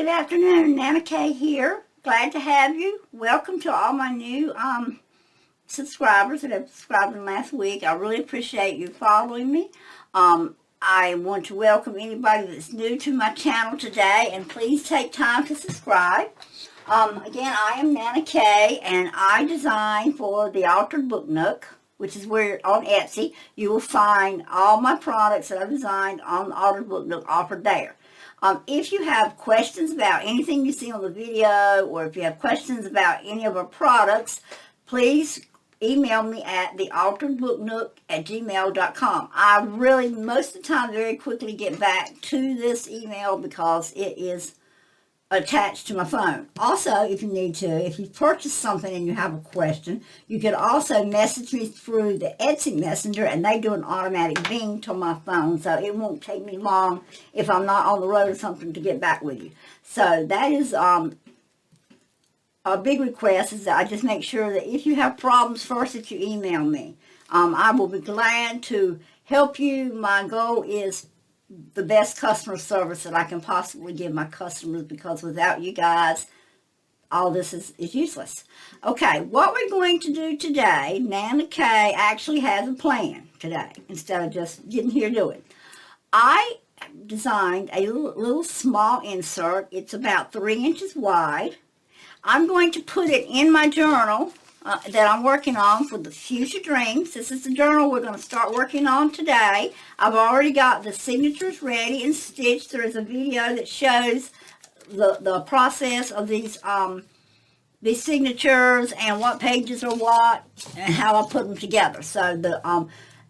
Good afternoon, Nana Kay here. Glad to have you. Welcome to all my new subscribers that have subscribed in the last week. I really appreciate you following me. I want to welcome anybody that's new to my channel today, and please take time to subscribe. Again, I am Nana Kay, and I design for the Altered Book Nook, which is where on Etsy you will find all my products that I've designed on the Altered Book Nook offered there. If you have questions about anything you see on the video, or if you have questions about any of our products, please email me at thealteredbooknook@gmail.com. I really, most of the time, very quickly get back to this email because it is attached to my phone. Also, if you need to, if you purchase something and you have a question, you can also message me through the Etsy Messenger, and they do an automatic ping to my phone, so it won't take me long if I'm not on the road or something to get back with you. So that is a big request, is that I just make sure that if you have problems first, that you email me. I will be glad to help you. My goal is the best customer service that I can possibly give my customers, because without you guys, all this is useless. Okay, what we're going to do today, Nana Kay actually has a plan today instead of just getting here doing. I designed a little small insert. It's about 3 inches wide. I'm going to put it in my journal that I'm working on for the Fuchsia Dreams. This is the journal we're going to start working on today. I've already got the signatures ready and stitched. There is a video that shows the process of these signatures and what pages are what and how I put them together. So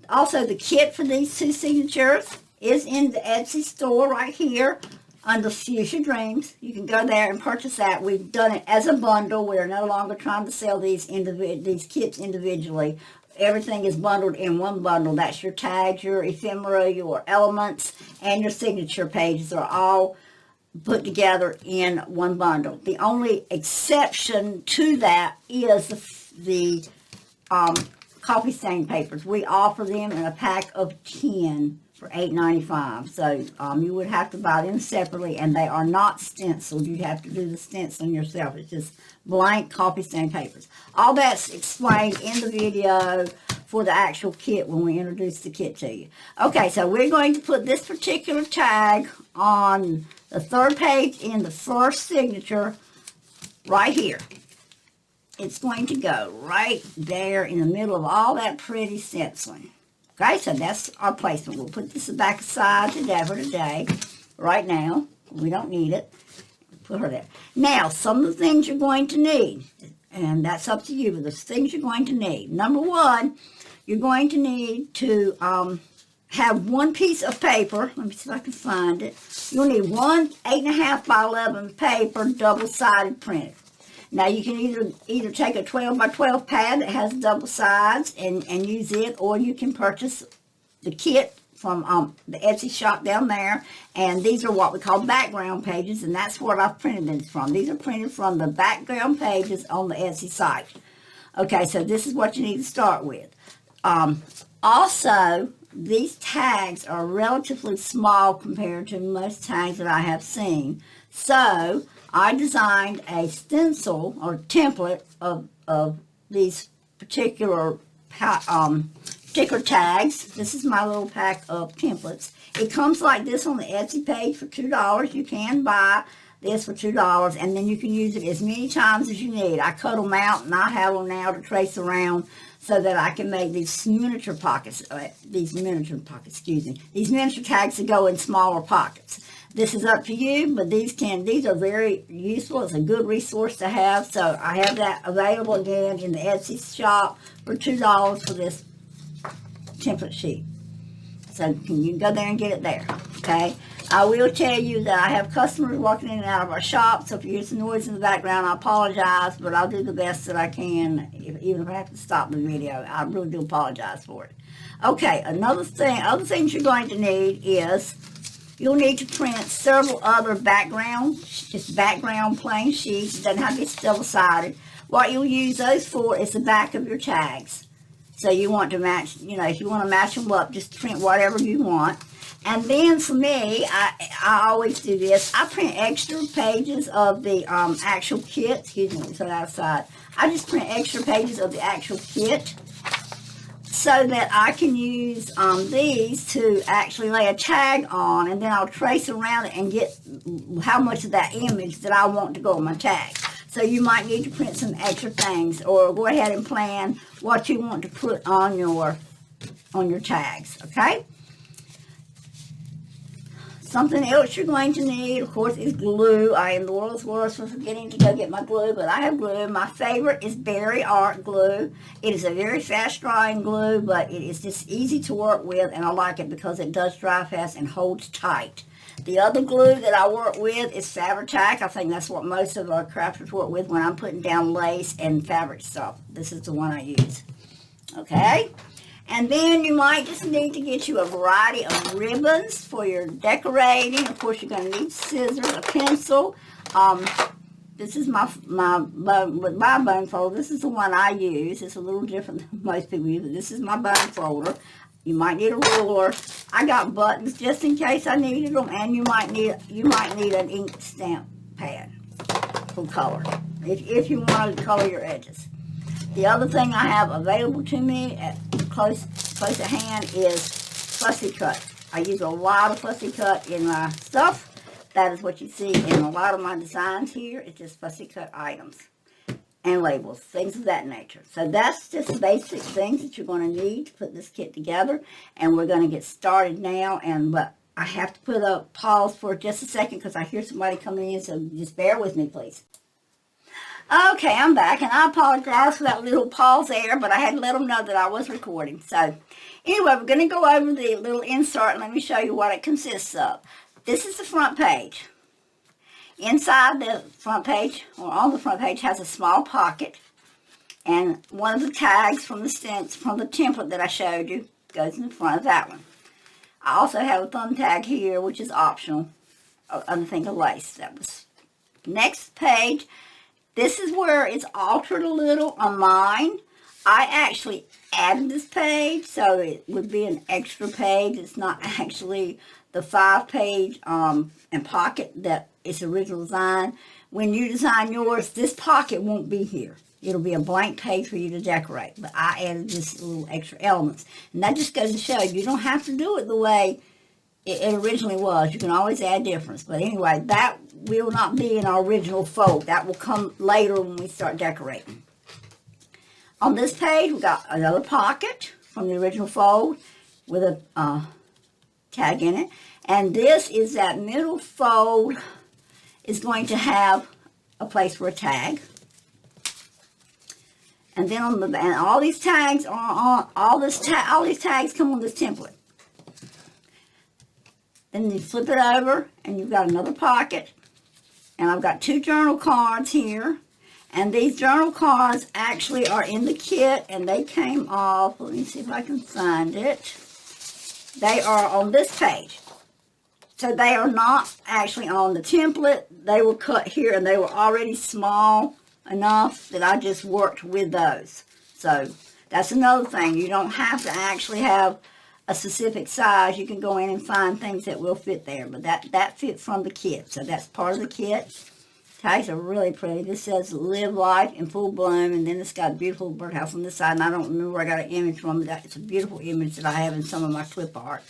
also the kit for these 2 signatures is in the Etsy store right here under Fuchsia Dreams. You can go there and purchase that. We've done it as a bundle. We're no longer trying to sell these kits individually. Everything is bundled in one bundle. That's your tags, your ephemera, your elements, and your signature pages are all put together in one bundle. The only exception to that is the coffee stain papers. We offer them in a pack of 10 for $8.95. So you would have to buy them separately, and they are not stenciled. You have to do the stenciling yourself. It's just blank coffee stain papers. All that's explained in the video for the actual kit when we introduce the kit to you. Okay, so we're going to put this particular tag on the 3rd page in the first signature right here. It's going to go right there in the middle of all that pretty stenciling. Okay, so that's our placement. We'll put this back aside for today. Right now, we don't need it. Put her there. Now, some of the things you're going to need, and that's up to you, but the things you're going to need. Number 1, you're going to need to have one piece of paper. Let me see if I can find it. You'll need one 8.5 by 11 paper, double-sided printed. Now, you can either take a 12 by 12 pad that has double sides and use it, or you can purchase the kit from the Etsy shop down there. And these are what we call background pages, and that's what I've printed these from. These are printed from the background pages on the Etsy site. Okay, so this is what you need to start with. Also, these tags are relatively small compared to most tags that I have seen. So I designed a stencil or template of these particular sticker tags. This is my little pack of templates. It comes like this on the Etsy page for $2. You can buy this for $2, and then you can use it as many times as you need. I cut them out, and I have them now to trace around so that I can make these miniature pockets, these miniature tags that go in smaller pockets. This is up to you, but these are very useful. It's a good resource to have. So I have that available again in the Etsy shop for $2 for this template sheet. So you can go there and get it there, okay? I will tell you that I have customers walking in and out of our shop, so if you hear some noise in the background, I apologize, but I'll do the best that I can, even if I have to stop the video. I really do apologize for it. Okay, other things you're going to need is you'll need to print several other background plain sheets. It doesn't have to be double-sided. What you'll use those for is the back of your tags. So you want to match, if you want to match them up, just print whatever you want. And then for me, I always do this. I print extra pages of the actual kit. Excuse me, it's outside. I just print extra pages of the actual kit so that I can use these to actually lay a tag on, and then I'll trace around it and get how much of that image that I want to go on my tag. So you might need to print some extra things, or go ahead and plan what you want to put on your tags, okay? Something else you're going to need, of course, is glue. I am the world's worst for forgetting to go get my glue, but I have glue. My favorite is Berry Art glue. It is a very fast-drying glue, but it is just easy to work with, and I like it because it does dry fast and holds tight. The other glue that I work with is Fabri-Tac. I think that's what most of our crafters work with when I'm putting down lace and fabric stuff. This is the one I use. Okay? And then you might just need to get you a variety of ribbons for your decorating. Of course, you're going to need scissors, a pencil. This is my bone folder. This is the one I use. It's a little different than most people use. This is my bone folder. You might need a ruler. I got buttons just in case I needed them, and you might need an ink stamp pad for color if you want to color your edges. The other thing I have available to me at close at hand is Fussy Cut. I use a lot of Fussy Cut in my stuff. That is what you see in a lot of my designs here. It's just Fussy Cut items and labels, things of that nature. So that's just basic things that you're going to need to put this kit together. And we're going to get started now. But I have to put a pause for just a second because I hear somebody coming in. So just bear with me, please. Okay, I'm back, and I apologize for that little pause there, but I had to let them know that I was recording. So, anyway, we're going to go over the little insert, and let me show you what it consists of. This is the front page. Inside the front page, or on the front page, has a small pocket, and one of the tags from the template that I showed you goes in the front of that one. I also have a thumb tag here, which is optional, other thing of lace. That was next page. This is where it's altered a little on mine. I actually added this page, so it would be an extra page. It's not actually the 5-page and pocket that its original design. When you design yours, this pocket won't be here. It'll be a blank page for you to decorate. But I added this little extra elements. And that just goes to show you don't have to do it the way it originally was. You can always add difference. But anyway, that will not be in our original fold. That will come later when we start decorating. On this page, we got another pocket from the original fold with a tag in it. And this is that middle fold is going to have a place for a tag. And then and all these tags are on all these tags come on this template. Then you flip it over, and you've got another pocket. And I've got 2 journal cards here. And these journal cards actually are in the kit, and they came off. Let me see if I can find it. They are on this page. So they are not actually on the template. They were cut here, and they were already small enough that I just worked with those. So that's another thing. You don't have to actually have a specific size. You can go in and find things that will fit there, but that fit from the kit, so that's part of the kit. Tags are really pretty. This says live life in full bloom, and then it's got a beautiful birdhouse on this side, and I don't remember where I got an image from, but it's a beautiful image that I have in some of my clip art.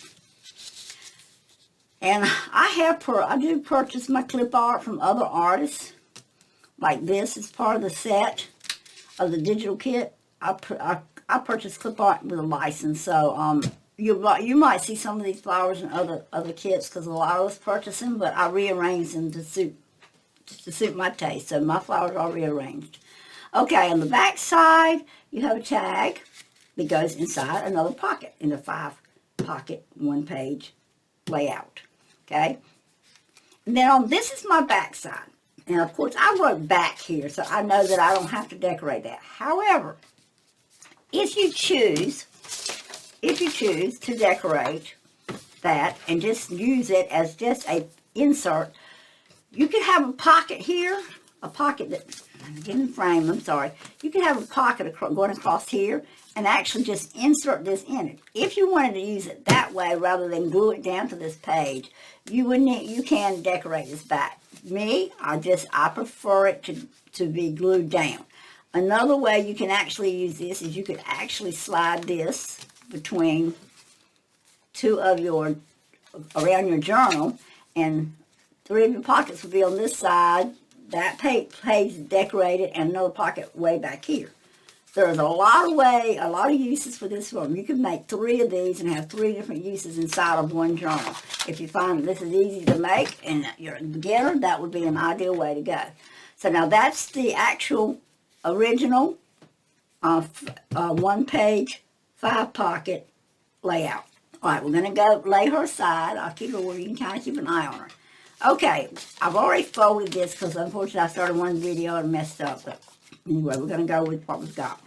And I do purchase my clip art from other artists, like this is part of the set of the digital kit. I purchase clip art with a license, so you might see some of these flowers in other kits because a lot of us purchase them, but I rearrange them to suit my taste. So my flowers are rearranged. Okay, on the back side, you have a tag that goes inside another pocket in a 5-pocket, 1-page layout. Okay, and then this is my back side. And of course, I wrote back here, so I know that I don't have to decorate that. However, if you choose to decorate that and just use it as just a insert, you could have a pocket here, a pocket that get in frame, I'm sorry. You can have a pocket going across here and actually just insert this in it. If you wanted to use it that way rather than glue it down to this page, you can decorate this back. Me, I prefer it to be glued down. Another way you can actually use this is you could actually slide this between two of your, around your journal, and three of your pockets will be on this side, that page is decorated, and another pocket way back here. There's a lot of uses for this one. You can make 3 of these and have 3 different uses inside of one journal. If you find this is easy to make and you're a beginner, that would be an ideal way to go. So now that's the actual original 1-page 5-pocket layout. All right, we're going to go lay her aside. I'll keep her where you can kind of keep an eye on her. Okay, I've already folded this because unfortunately I started one video and messed up. But anyway, we're going to go with what we've got.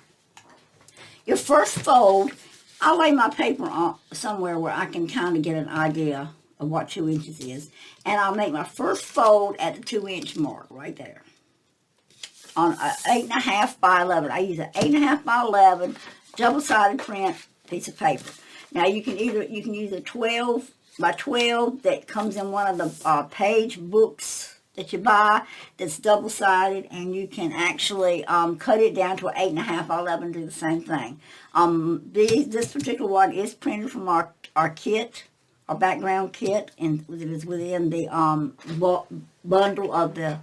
Your first fold, I'll lay my paper on somewhere where I can kind of get an idea of what 2 inches is. And I'll make my first fold at the 2-inch mark right there. On an 8.5 by 11. I use an 8.5 by 11 double-sided print piece of paper. Now you can use a 12 by 12 that comes in one of the page books that you buy that's double-sided, and you can actually cut it down to an 8.5 by 11 do the same thing. This particular one is printed from our kit, our background kit, and it is within the bundle of the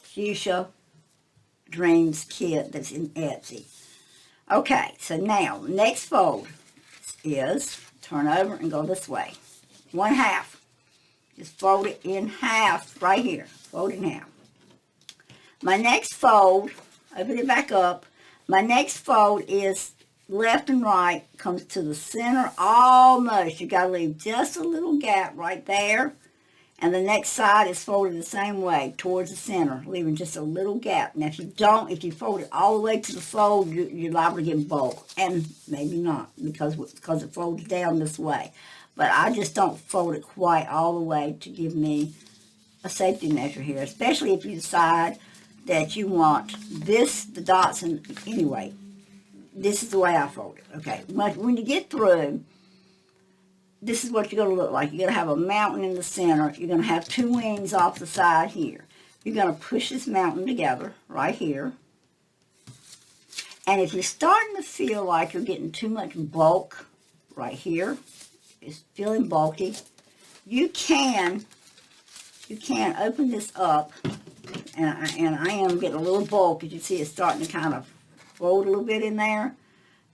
Fuchsia Dreams kit that's in Etsy. Okay, so now, next fold is turn over and go this way. 1/2. Just fold it in half right here. Fold it in half. My next fold, open it back up. My next fold is left and right, comes to the center almost. You got to leave just a little gap right there. And the next side is folded the same way, towards the center, leaving just a little gap. Now, if you fold it all the way to the fold, you're liable to get bulk. And maybe not, because it folds down this way. But I just don't fold it quite all the way to give me a safety measure here, especially if you decide that you want the dots, and anyway, this is the way I fold it. Okay, when you get through, this is what you're going to look like. You're going to have a mountain in the center. You're going to have 2 wings off the side here. You're going to push this mountain together right here. And if you're starting to feel like you're getting too much bulk right here, it's feeling bulky, you can open this up, and I am getting a little bulk. As you see, it's starting to kind of fold a little bit in there.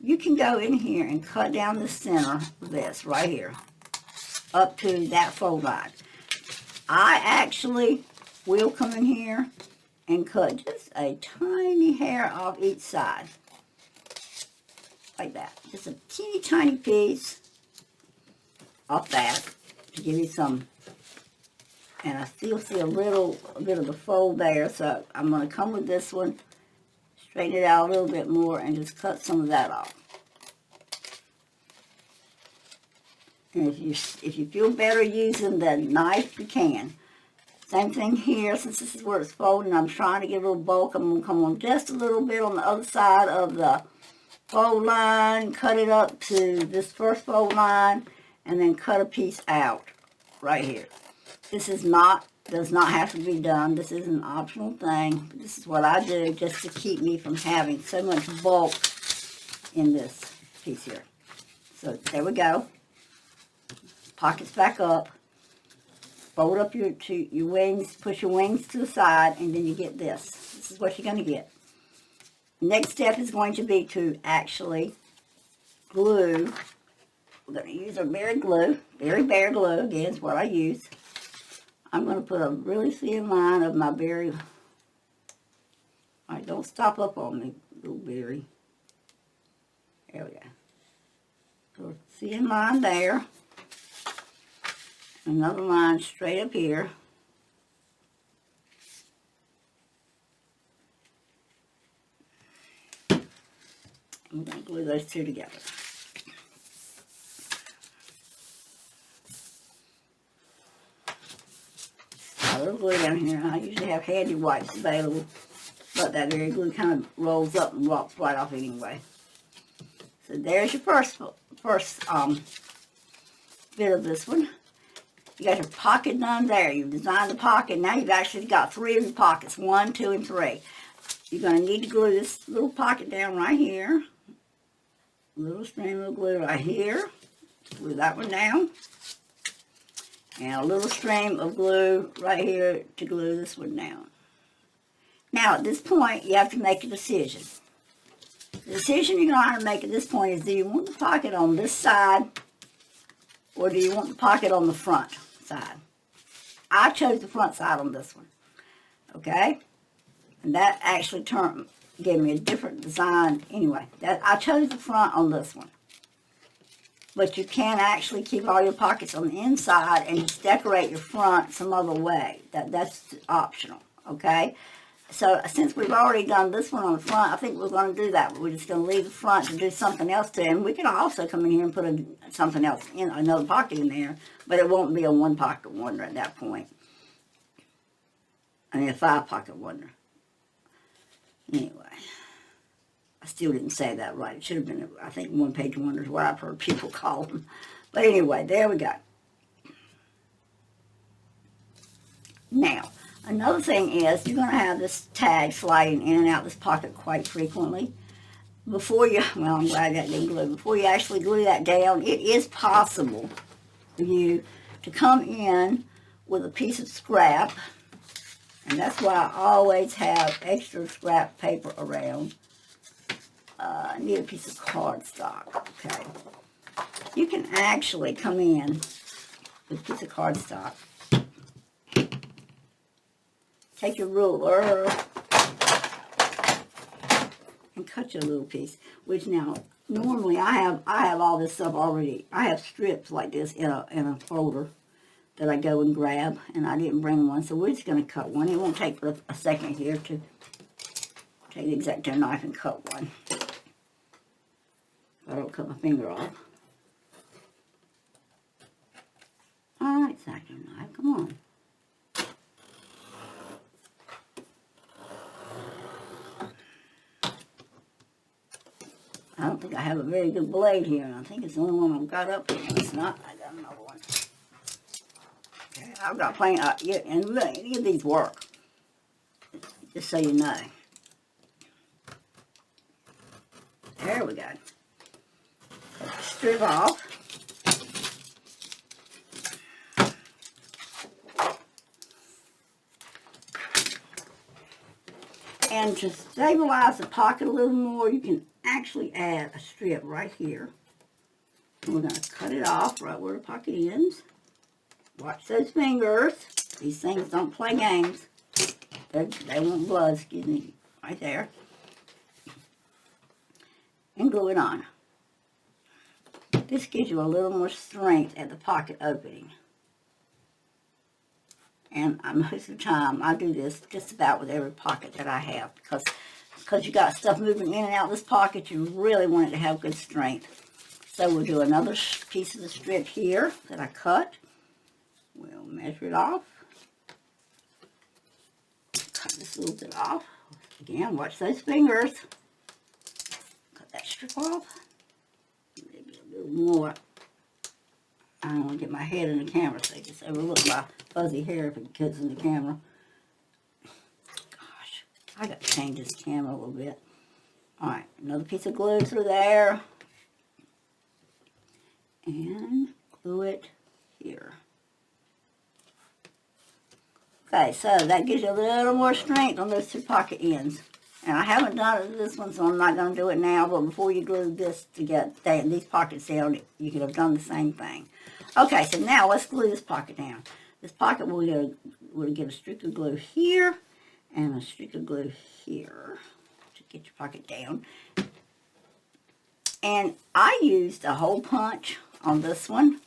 You can go in here and cut down the center of this right here up to that fold line. I actually will come in here and cut just a tiny hair off each side. Like that. Just a teeny tiny piece off that to give you some. And I still see a bit of the fold there, so I'm going to come with this one, straighten it out a little bit more, and just cut some of that off. And if you feel better using the knife, you can. Same thing here, since this is where it's folding, I'm trying to get a little bulk. I'm going to come on just a little bit on the other side of the fold line, cut it up to this first fold line, and then cut a piece out right here. This does not have to be done. This is an optional thing. This is what I do just to keep me from having so much bulk in this piece here. So there we go. Pockets back up. Fold up your wings, push your wings to the side, and then you get this. This is what you're going to get. Next step is going to be to actually glue. We're going to use our berry glue. Berry Bear glue, again, is what I use. I'm going to put a really thin line of my berry. All right, don't stop up on me, little berry. There we go. So a thin line there. Another line straight up here. I'm going to glue those two together. A little glue down here. I usually have handy wipes available, but that very glue kind of rolls up and drops right off anyway. So there's your first bit of this one. You got your pocket done there. You've designed the pocket. Now you've actually got 3 of your pockets, 1, 2, and 3. You're going to need to glue this little pocket down right here. A little stream of glue right here. Glue that one down. And a little stream of glue right here to glue this one down. Now at this point, you have to make a decision. The decision you're going to have to make at this point is, do you want the pocket on this side, or do you want the pocket on the front side? I chose the front side on this one. Okay? And that actually gave me a different design. Anyway, I chose the front on this one. But you can actually keep all your pockets on the inside and just decorate your front some other way. That's optional. Okay? So since we've already done this one on the front, I think we're going to do that. We're just going to leave the front to do something else to it. And we can also come in here and put something else in, another pocket in there. But it won't be a 1-pocket wonder at that point. I mean a 5-pocket wonder. Anyway, I still didn't say that right. It should have been, I think, 1-page wonders, what I've heard people call them. But anyway, there we go. Now, another thing is, you're going to have this tag sliding in and out this pocket quite frequently. Before you, well, I'm glad that didn't glue. Before you actually glue that down, it is possible for you to come in with a piece of scrap. And that's why I always have extra scrap paper around. I need a piece of cardstock, okay. You can actually come in with a piece of cardstock. Take your ruler and cut your little piece. Which now, normally I have all this stuff already. I have strips like this in a folder that I go and grab, and I didn't bring one, so we're just going to cut one. It won't take a second here to take the X-Acto knife and cut one. I don't cut my finger off. All right, X-Acto knife, come on. I don't think I have a very good blade here, and I think it's the only one I've got up here. It's not. I got another one. Okay, I've got plenty. Yeah, and really, any of these work. Just so you know. There we go. Strip off. And to stabilize the pocket a little more, you can actually add a strip right here. And we're going to cut it off right where the pocket ends. Watch those fingers. These things don't play games. They won't blood, excuse me, right there. And glue it on. This gives you a little more strength at the pocket opening. And most of the time, I do this just about with every pocket that I have. Because you got stuff moving in and out of this pocket, you really want it to have good strength. So we'll do another piece of the strip here that I cut. We'll measure it off. Cut this little bit off. Again, watch those fingers. Cut that strip off. Maybe a little more. I don't want to get my head in the camera so you can overlook my fuzzy hair if it gets in the camera. Gosh, I got to change this camera a little bit. Alright, another piece of glue through there. And glue it here. Okay, so that gives you a little more strength on those 2 pocket ends. And I haven't done it with this one, so I'm not going to do it now. But before you glue this to get these pockets down, you could have done the same thing. Okay, so now let's glue this pocket down. This pocket we'll get a streak of glue here and a streak of glue here to get your pocket down. And I used a hole punch on this one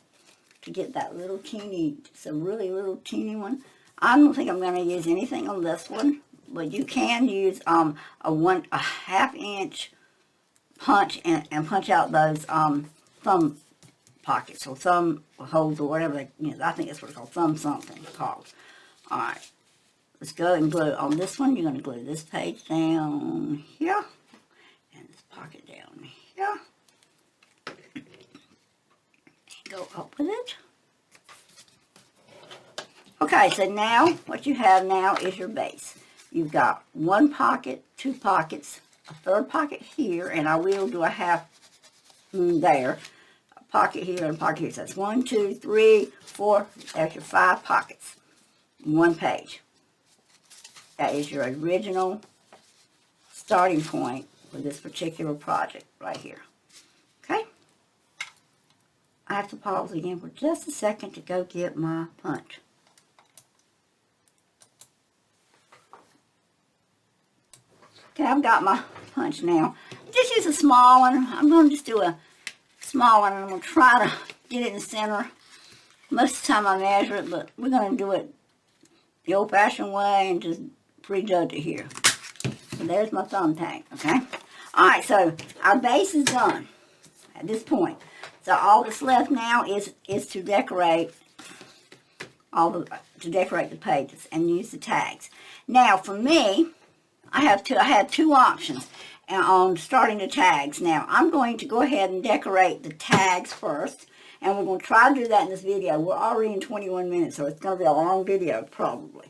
to get that little teeny, it's a really little teeny one. I don't think I'm going to use anything on this one, but you can use a 1/2 inch punch and punch out those thumb pockets or thumb holes or whatever I think that's what it's called, thumb something called. All right, let's go and glue. On this one, you're going to glue this page down here. And this pocket down here. Go up with it. Okay, so now what you have now is your base. You've got one pocket, two pockets, a third pocket here, and I will do a half there. A pocket here and a pocket here. So that's 1, 2, 3, 4, there's your 5 pockets. One page. That is your original starting point for this particular project right here. Okay? I have to pause again for just a second to go get my punch. Okay, I've got my punch now. Just use a small one. I'm going to just do a small one, and I'm going to try to get it in the center. Most of the time I measure it, but we're going to do it the old-fashioned way and just prejudge it here. So there's my thumbtack, okay? All right, so our base is done at this point. So all that's left now is to decorate the pages and use the tags. Now, for me, I have two options on starting the tags. Now, I'm going to go ahead and decorate the tags first, and we're going to try to do that in this video. We're already in 21 minutes, so it's going to be a long video, probably.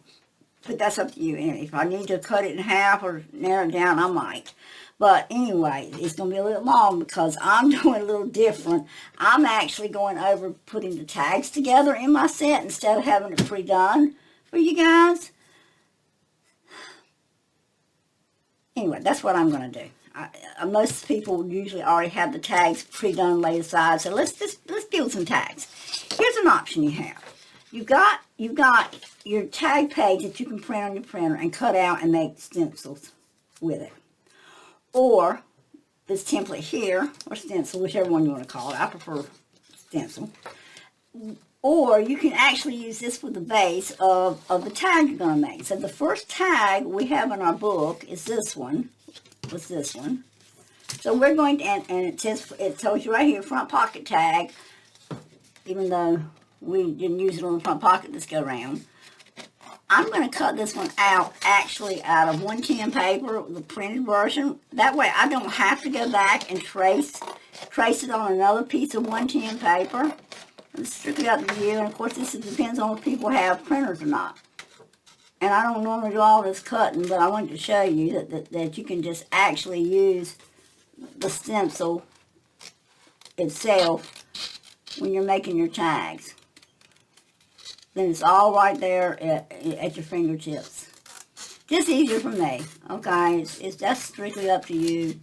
But that's up to you. And if I need to cut it in half or narrow it down, I might. But anyway, it's going to be a little long because I'm doing a little different. I'm actually going over putting the tags together in my set instead of having it pre-done for you guys. Anyway, that's what I'm going to do. Most people usually already have the tags pre-done, laid aside. So let's build some tags. Here's an option you have. You've got your tag page that you can print on your printer and cut out and make stencils with it. Or this template here, or stencil, whichever one you want to call it. I prefer stencil. Or you can actually use this for the base of the tag you're going to make. So the first tag we have in our book is this one. What's this one? So we're going to, and it tells you right here, front pocket tag, even though we didn't use it on the front pocket this go around. I'm going to cut this one out, actually, out of 110 paper, the printed version. That way I don't have to go back and trace it on another piece of 110 paper. It's strictly up to you, and of course this depends on if people have printers or not. And I don't normally do all this cutting, but I wanted to show you that you can just actually use the stencil itself when you're making your tags. Then it's all right there at your fingertips. Just easier for me, okay? It's just strictly up to you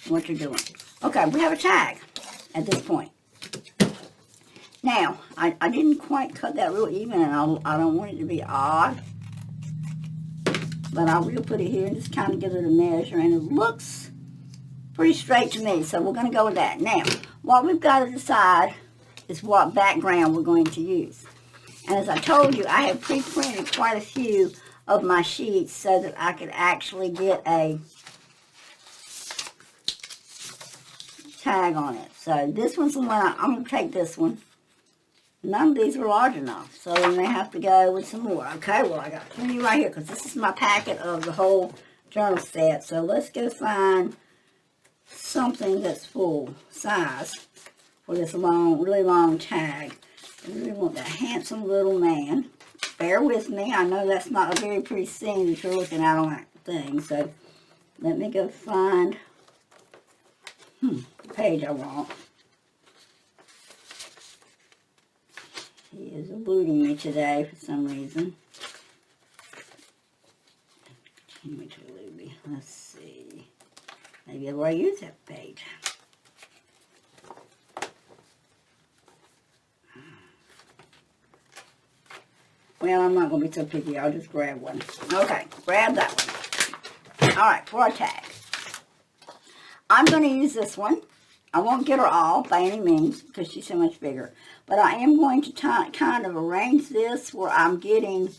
what you're doing. Okay, we have a tag at this point. Now, I didn't quite cut that real even, and I don't want it to be odd. But I will put it here and just kind of give it a measure, and it looks pretty straight to me, so we're going to go with that. Now, what we've got to decide is what background we're going to use. And as I told you, I have pre-printed quite a few of my sheets so that I could actually get a tag on it. So this one's the one I'm going to take this one. None of these are large enough, so we may have to go with some more. Okay, well, I got plenty right here because this is my packet of the whole journal set. So let's go find something that's full size for this really long tag. I really want that handsome little man. Bear with me. I know that's not a very pretty scene that you're looking at on that thing. So let me go find the page I want. He is eluding me today for some reason. Continue to elude me. Let's see. Maybe I'll use that page. Well, I'm not going to be so picky. I'll just grab one. Okay, grab that one. All right, for our tag. I'm going to use this one. I won't get her all by any means because she's so much bigger. But I am going to kind of arrange this where I'm getting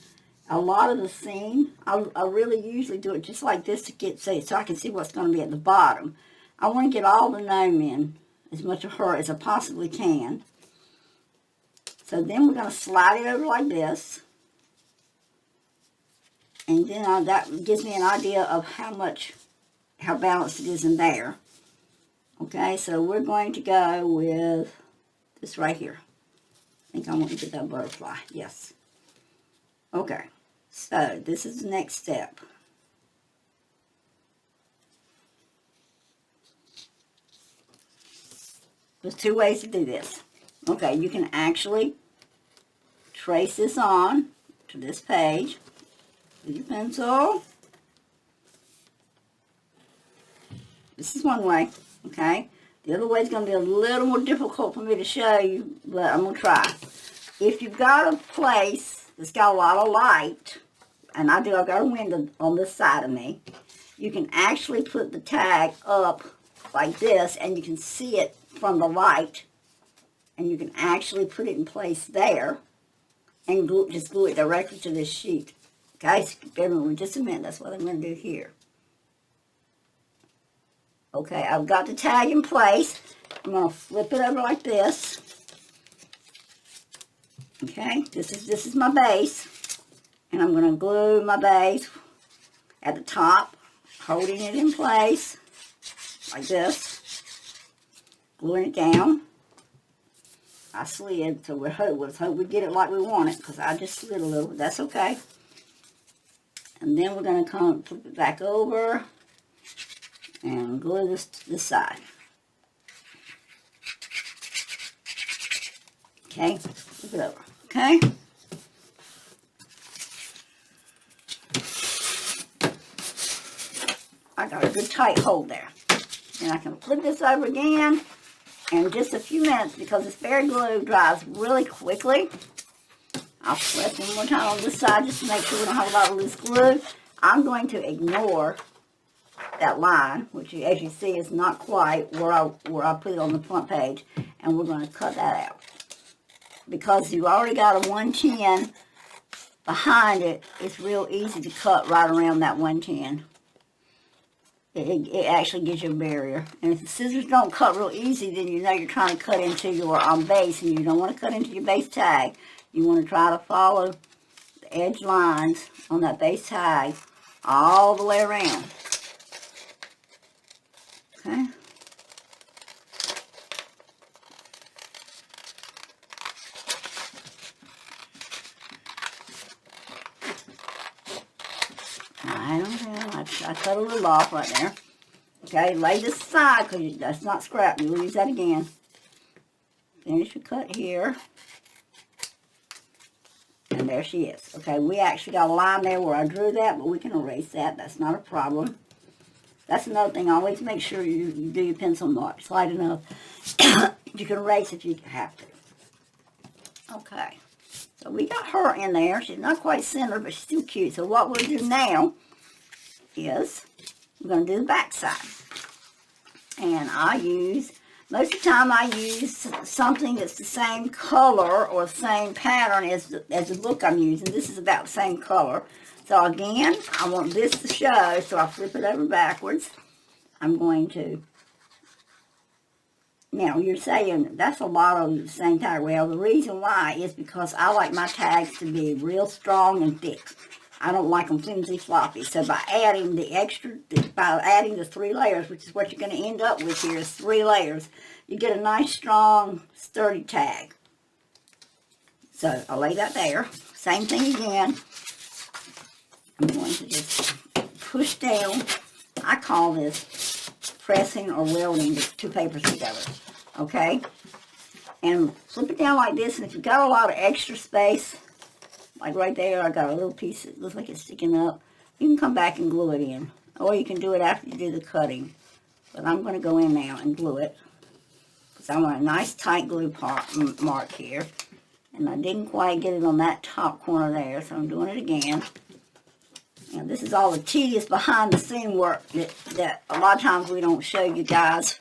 a lot of the scene. I really usually do it just like this to get so I can see what's going to be at the bottom. I want to get all the gnome in, as much of her as I possibly can. So then we're going to slide it over like this. And then that gives me an idea of how balanced it is in there. Okay, so we're going to go with this right here. I think I want to get that butterfly. Yes. Okay, so this is the next step. There's two ways to do this. Okay, you can actually trace this on to this page with your pencil. This is one way, okay? The other way is going to be a little more difficult for me to show you, but I'm going to try. If you've got a place that's got a lot of light, and I've got a window on this side of me, you can actually put the tag up like this, and you can see it from the light, and you can actually put it in place there, and just glue it directly to this sheet. Okay, so bear with me just a minute. That's what I'm going to do here. Okay, I've got the tag in place. I'm going to flip it over like this. Okay, this is my base, and I'm going to glue my base at the top, holding it in place like this, gluing it down. I slid, so let's hope we get it like we want it, because I just slid a little, but that's okay. And then we're going to come flip it back over and glue this to the side. Okay, flip it over, okay? I got a good tight hold there. And I can flip this over again in just a few minutes, because this fairy glue dries really quickly. I'll press one more time on this side just to make sure we don't have a lot of loose glue. I'm going to ignore that line, which as you see is not quite where I put it on the front page, and we're going to cut that out. Because you've already got a 110 behind it, it's real easy to cut right around that 110. It actually gives you a barrier. And if the scissors don't cut real easy, then you know you're trying to cut into your base, and you don't want to cut into your base tag. You want to try to follow the edge lines on that base tag all the way around. Okay? I cut a little off right there. Okay, lay this aside because that's not scrap. You'll use that again. Finish your cut here. And there she is. Okay, we actually got a line there where I drew that, but we can erase that. That's not a problem. That's another thing. Always make sure you do your pencil mark slight enough. You can erase if you have to. Okay, so we got her in there. She's not quite centered, but she's still cute. So what we'll do now is we're going to do the back side. And most of the time I use something that's the same color or same pattern as the book I'm using. This is about the same color. So again, I want this to show, so I flip it over backwards. I'm going to, now you're saying that's a lot of the same tag. Well, the reason why is because I like my tags to be real strong and thick. I don't like them flimsy floppy. So by adding the 3 layers, which is what you're going to end up with here, is 3 layers, you get a nice, strong, sturdy tag. So I'll lay that there. Same thing again. I'm going to just push down. I call this pressing or welding the 2 papers together. Okay? And flip it down like this, and if you've got a lot of extra space, like right there, I got a little piece that looks like it's sticking up. You can come back and glue it in. Or you can do it after you do the cutting. But I'm going to go in now and glue it. Because I want a nice tight glue mark here. And I didn't quite get it on that top corner there, so I'm doing it again. And this is all the tedious behind the scene work that a lot of times we don't show you guys.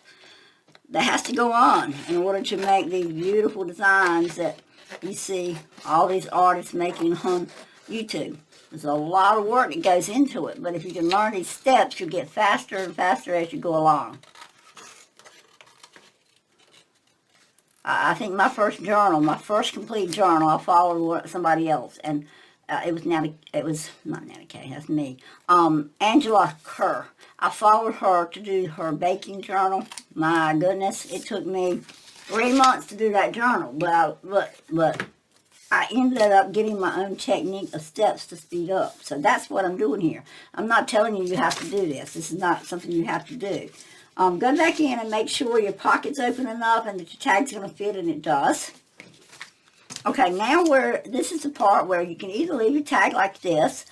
That has to go on in order to make these beautiful designs that you see all these artists making on YouTube. There's a lot of work that goes into it, but if you can learn these steps, you'll get faster and faster as you go along. I think my first complete journal, I followed somebody else, and it was not Nana Kay, that's me. Angela Kerr. I followed her to do her baking journal. My goodness, it took me 3 months to do that journal, but I ended up getting my own technique of steps to speed up. So that's what I'm doing here. I'm not telling you have to do this. This is not something you have to do. Go back in and make sure your pocket's open enough and that your tag's going to fit, and it does. Okay, now this is the part where you can either leave your tag like this,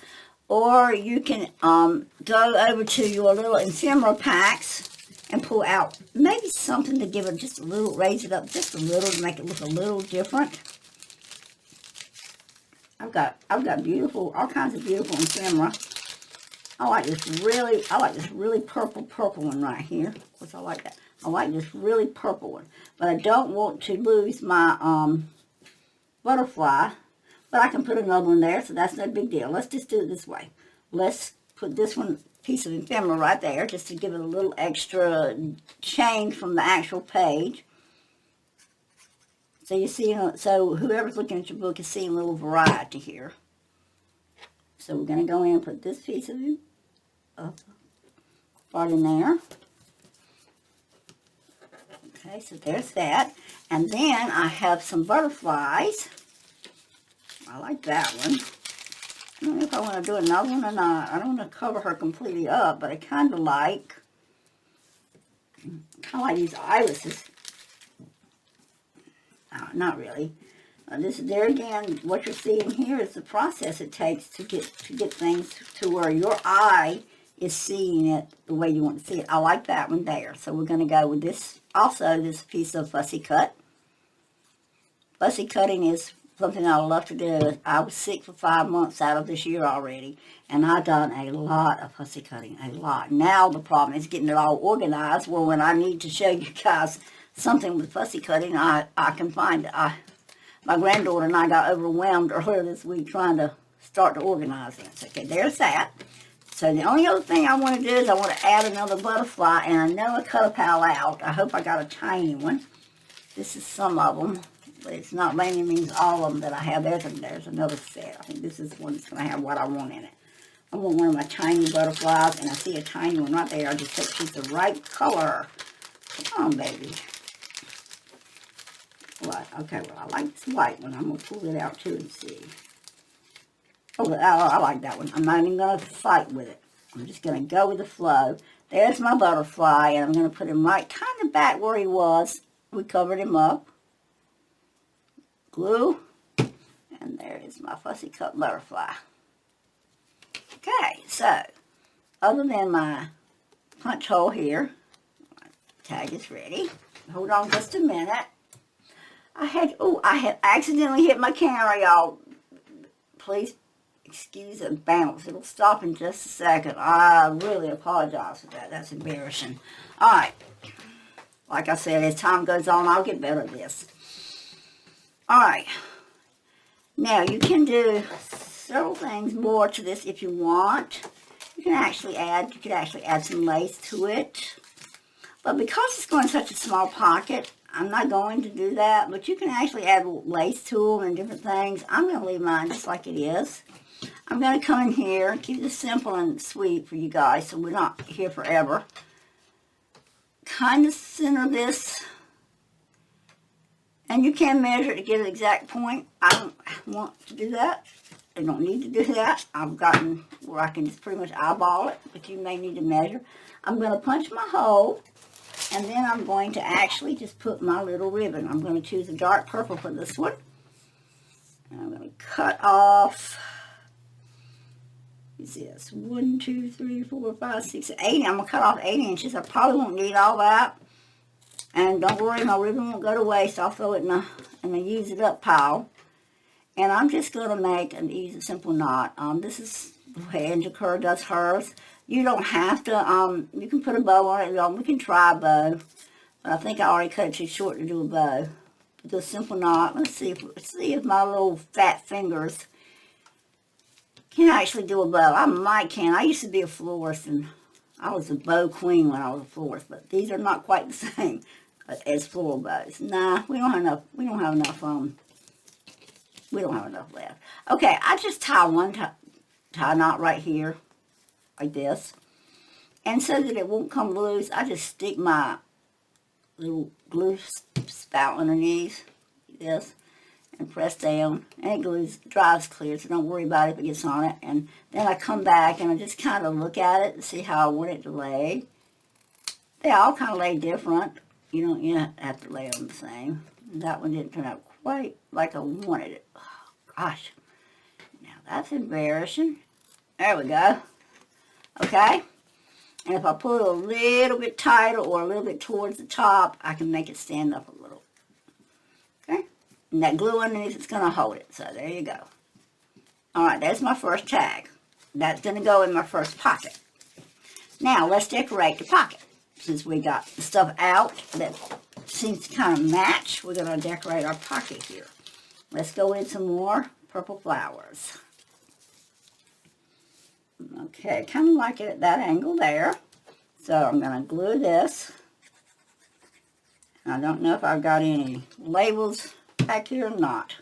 or you can go over to your little ephemera packs and pull out maybe something to give it just a little, raise it up just a little to make it look a little different. I've got beautiful, all kinds of beautiful ephemera. I like this really purple one right here. Of course, I like that. I like this really purple one, but I don't want to lose my butterfly. But I can put another one there, so that's no big deal. Let's just do it this way. Let's put this one piece of ephemera right there, just to give it a little extra change from the actual page. So you see, so whoever's looking at your book is seeing a little variety here. So we're going to go in and put this piece of part in there. Okay, so there's that. And then I have some butterflies. I like that one. I don't know if I want to do another one or not. I don't want to cover her completely up, but I kind of like these irises. Not really. There again, what you're seeing here is the process it takes to get things to where your eye is seeing it the way you want to see it. I like that one there. So we're going to go with this, also this piece of fussy cut. Fussy cutting is something I love to do. I was sick for 5 months out of this year already, and I've done a lot of fussy cutting, a lot. Now the problem is getting it all organized, where when I need to show you guys something with fussy cutting, I can find it. My granddaughter and I got overwhelmed earlier this week trying to start to organize it. So, okay, there's that. So the only other thing I want to do is I want to add another butterfly, and I know I cut a pile out. I hope I got a tiny one. This is some of them, but it's not by any means all of them that I have. There's another set. I think this is one that's going to have what I want in it. I want one of my tiny butterflies, and I see a tiny one right there. I just hope she's the right color. Come on, baby. What? Okay, well, I like this white one. I'm going to pull it out, too, and see. Oh, I like that one. I'm not even going to fight with it. I'm just going to go with the flow. There's my butterfly, and I'm going to put him right kind of back where he was. We covered him up. Glue. And there is my fussy cut butterfly. Okay, so, other than my punch hole here, my tag is ready. Hold on just a minute. I have accidentally hit my camera, y'all. Please excuse the bounce. It'll stop in just a second. I really apologize for that. That's embarrassing. Alright. Like I said, as time goes on, I'll get better at this. Alright. Now, you can do several things more to this if you want. You could actually add some lace to it. But because it's going in such a small pocket, I'm not going to do that, but you can actually add lace to them and different things. I'm going to leave mine just like it is. I'm going to come in here, keep this simple and sweet for you guys, so we're not here forever. Kind of center this, and you can measure it to get an exact point. I don't want to do that. I don't need to do that. I've gotten where I can just pretty much eyeball it, but you may need to measure. I'm going to punch my hole. And then I'm going to actually just put my little ribbon. I'm going to choose a dark purple for this one. And I'm going to cut off, you see this, 1, 2, 3, 4, 5, 6, 8. I'm going to cut off 8 inches. I probably won't need all that. And don't worry, my ribbon won't go to waste. I'll throw it in a use it up pile. And I'm just going to make an easy, simple knot. This is the way Angela Kerr does hers. You don't have to, you can put a bow on it. We can try a bow. But I think I already cut it too short to do a bow. Do a simple knot. Let's see if my little fat fingers can actually do a bow. I might can. I used to be a florist, and I was a bow queen when I was a florist. But these are not quite the same as floral bows. Nah, we don't have enough We don't have enough left. Okay, I just tie one tie knot right here, like this. And so that it won't come loose, I just stick my little glue spout underneath, like this, and press down. And it dries clear, so don't worry about it if it gets on it. And then I come back and I just kind of look at it and see how I want it to lay. They all kind of lay different. You don't have to lay them the same. That one didn't turn out quite like I wanted it. Oh, gosh. Now that's embarrassing. There we go. Okay. And if I pull it a little bit tighter or a little bit towards the top, I can make it stand up a little. Okay. And that glue underneath is going to hold it. So there you go. All right. That's my first tag. That's going to go in my first pocket. Now let's decorate the pocket. Since we got the stuff out that seems to kind of match, we're going to decorate our pocket here. Let's go in some more purple flowers. Okay, kind of like it at that angle there. So I'm going to glue this. I don't know if I've got any labels back here or not.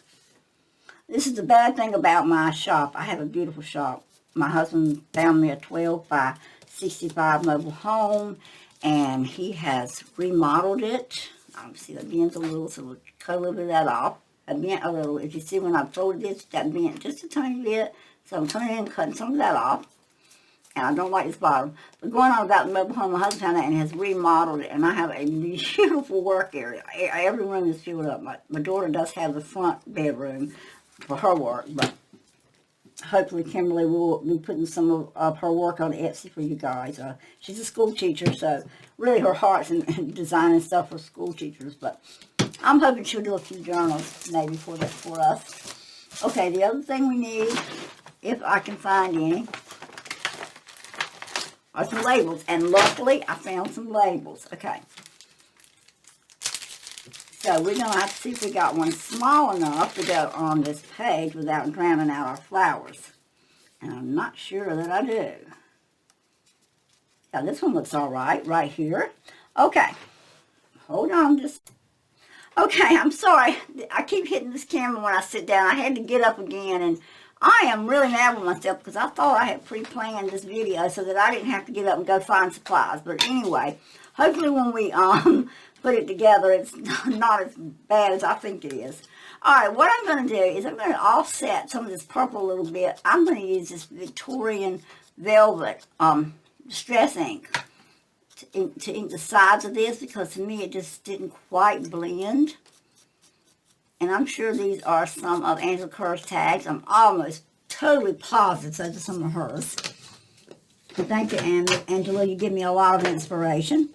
This is the bad thing about my shop. I have a beautiful shop. My husband found me a 12 by 65 mobile home. And he has remodeled it. See, that bends a little, so we'll cut a little bit of that off. I bent a little. If you see when I folded this, that bent just a tiny bit. So I'm coming in and cutting some of that off. And I don't like this bottom. But going on about the mobile home, my husband found that and has remodeled it. And I have a beautiful work area. Every room is filled up. My daughter does have the front bedroom for her work, but hopefully Kimberly will be putting some of her work on Etsy for you guys. She's a school teacher, so really her heart's in designing stuff for school teachers. But I'm hoping she'll do a few journals maybe for us. Okay, the other thing we need, if I can find any, are some labels. And luckily, I found some labels. Okay. So we're going to have to see if we got one small enough to go on this page without drowning out our flowers. And I'm not sure that I do. Now this one looks all right here. Okay. Hold on just. Okay, I'm sorry. I keep hitting this camera when I sit down. I had to get up again, and I am really mad with myself because I thought I had pre-planned this video so that I didn't have to get up and go find supplies. But anyway, hopefully when we put it together, it's not as bad as I think it is. All right, what I'm going to do is I'm going to offset some of this purple a little bit. I'm going to use this Victorian Velvet Distress ink to ink the sides of this because to me it just didn't quite blend. And I'm sure these are some of Angela Kerr's tags. I'm almost totally positive those are some of hers. So thank you, Angela. You give me a lot of inspiration.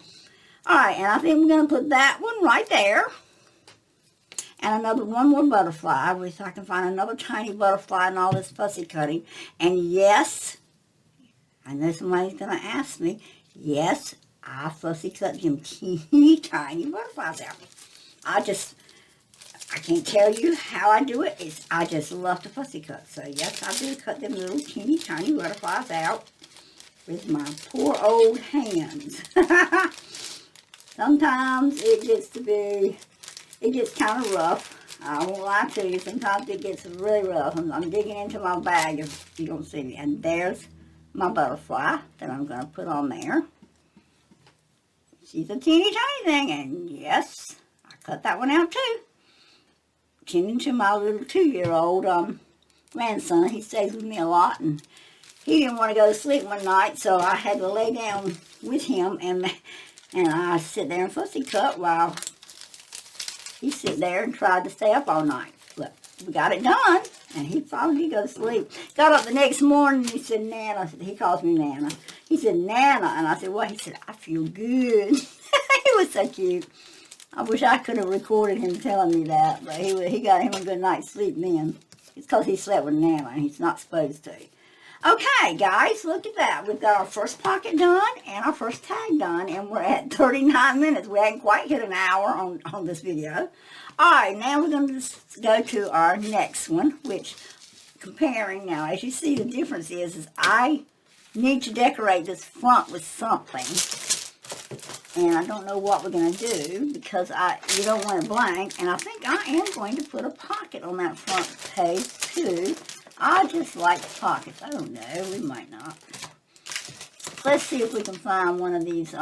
All right, and I think I'm going to put that one right there. And one more butterfly. I wish I can find another tiny butterfly in all this fussy cutting. And yes, I know somebody's going to ask me, yes, I fussy cut them teeny tiny butterflies out. I can't tell you how I do it. I just love to fussy cut. So yes, I do cut them little teeny tiny butterflies out with my poor old hands. Sometimes it gets kind of rough. I won't lie to you. Sometimes it gets really rough. I'm digging into my bag if you don't see me. And there's my butterfly that I'm going to put on there. She's a teeny tiny thing. And yes, I cut that one out too. Tending to my little 2-year-old grandson. He stays with me a lot. And he didn't want to go to sleep one night. So I had to lay down with him and I sit there and fussy cut while he sit there and tried to stay up all night. But we got it done, and he finally go to sleep. Got up the next morning, and he said, Nana. He calls me Nana. He said, Nana. And I said, what? He said, I feel good. He was so cute. I wish I could have recorded him telling me that, but he got him a good night's sleep then. It's because he slept with Nana, and he's not supposed to. Okay, guys, look at that. We've got our first pocket done and our first tag done, and we're at 39 minutes. We hadn't quite hit an hour on this video. All right, now we're going to just go to our next one, which, comparing now, as you see, the difference is I need to decorate this front with something. And I don't know what we're going to do because you don't want it blank. And I think I am going to put a pocket on that front page too. I just like pockets. I don't know. We might not. Let's see if we can find one of these.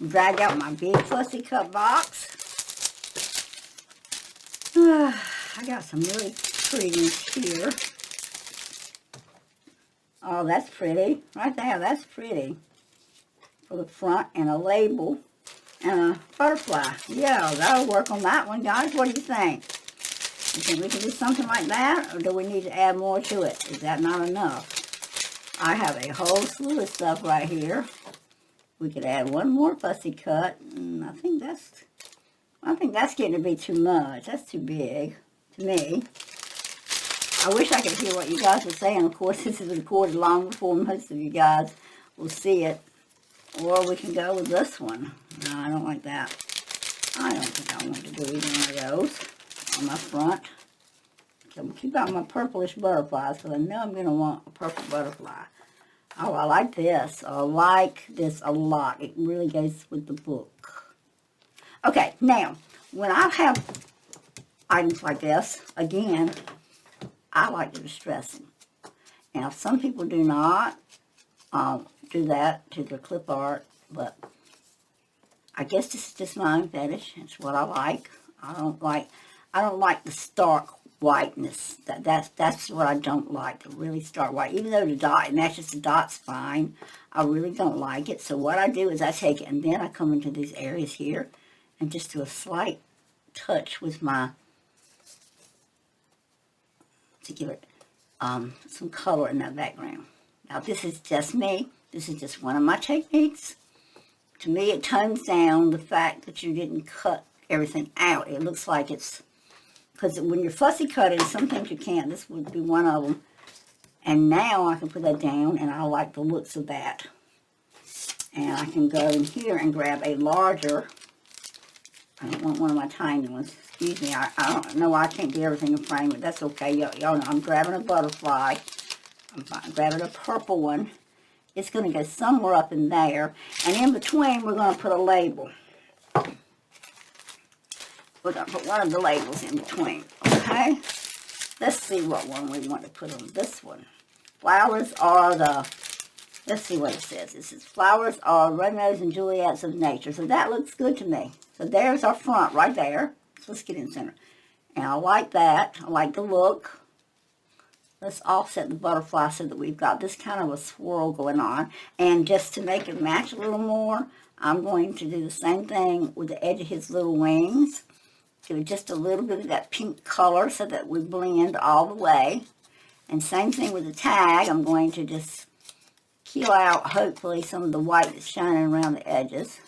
Drag out my big fussy cut box. I got some really pretties here. Oh, that's pretty. Right there, that's pretty. For the front, and a label, and a butterfly. Yeah, that'll work on that one, guys. What do you think? You think we can do something like that, or do we need to add more to it? Is that not enough? I have a whole slew of stuff right here. We could add one more fussy cut, and I think that's getting to be too much. That's too big to me. I wish I could hear what you guys are saying. Of course, this is recorded long before most of you guys will see it. Or we can go with this one. No, I don't like that. I don't think I want to do either one of those on my front. So I'm going to keep out my purplish butterflies because I know I'm going to want a purple butterfly. Oh, I like this. I like this a lot. It really goes with the book. Okay, now, when I have items like this, again, I like the distressing. Now, some people do not do that to the clip art, but I guess this is just my own fetish. It's what I like. I don't like the stark whiteness. That's what I don't like, the really stark white. Even though the dot, it matches the dot's fine, I really don't like it. So what I do is I take it and then I come into these areas here and just do a slight touch with my, to give it some color in that background. Now this is just me. This is just one of my techniques. To me, it tones down the fact that you didn't cut everything out. It looks like it's, because when you're fussy cutting, some things you can't. This would be one of them. And now I can put that down, and I like the looks of that. And I can go in here and grab a larger, I don't want one of my tiny ones. Excuse me, I don't know why I can't get everything in frame, but that's okay. Y'all know I'm grabbing a butterfly. I'm grabbing a purple one. It's going to go somewhere up in there. And in between, we're going to put a label. We're going to put one of the labels in between. Okay? Let's see what one we want to put on this one. Flowers are the, let's see what it says. It says, flowers are Romeos and Juliets of nature. So that looks good to me. So there's our front right there. So let's get in the center. And I like that. I like the look. Let's offset the butterfly so that we've got this kind of a swirl going on. And just to make it match a little more, I'm going to do the same thing with the edge of his little wings. Give it just a little bit of that pink color so that we blend all the way. And same thing with the tag. I'm going to just peel out, hopefully, some of the white that's shining around the edges.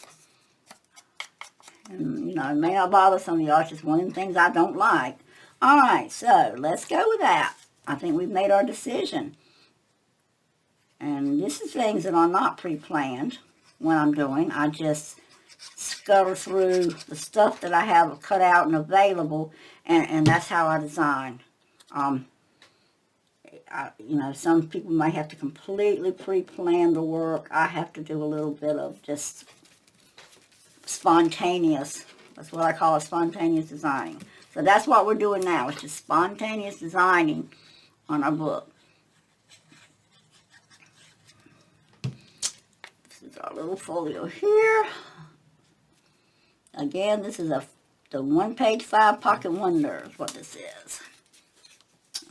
And, you know, it may not bother some of y'all. It's just one of the things I don't like. All right, so let's go with that. I think we've made our decision. And this is things that are not pre-planned when I'm doing. I just scuttle through the stuff that I have cut out and available, and that's how I design. You know, some people might have to completely pre-plan the work. I have to do a little bit of just spontaneous. That's what I call a spontaneous designing. So that's what we're doing now. It's just spontaneous designing on our book. This is our little folio here. Again, this is the 1-page 5-pocket wonder is what this is.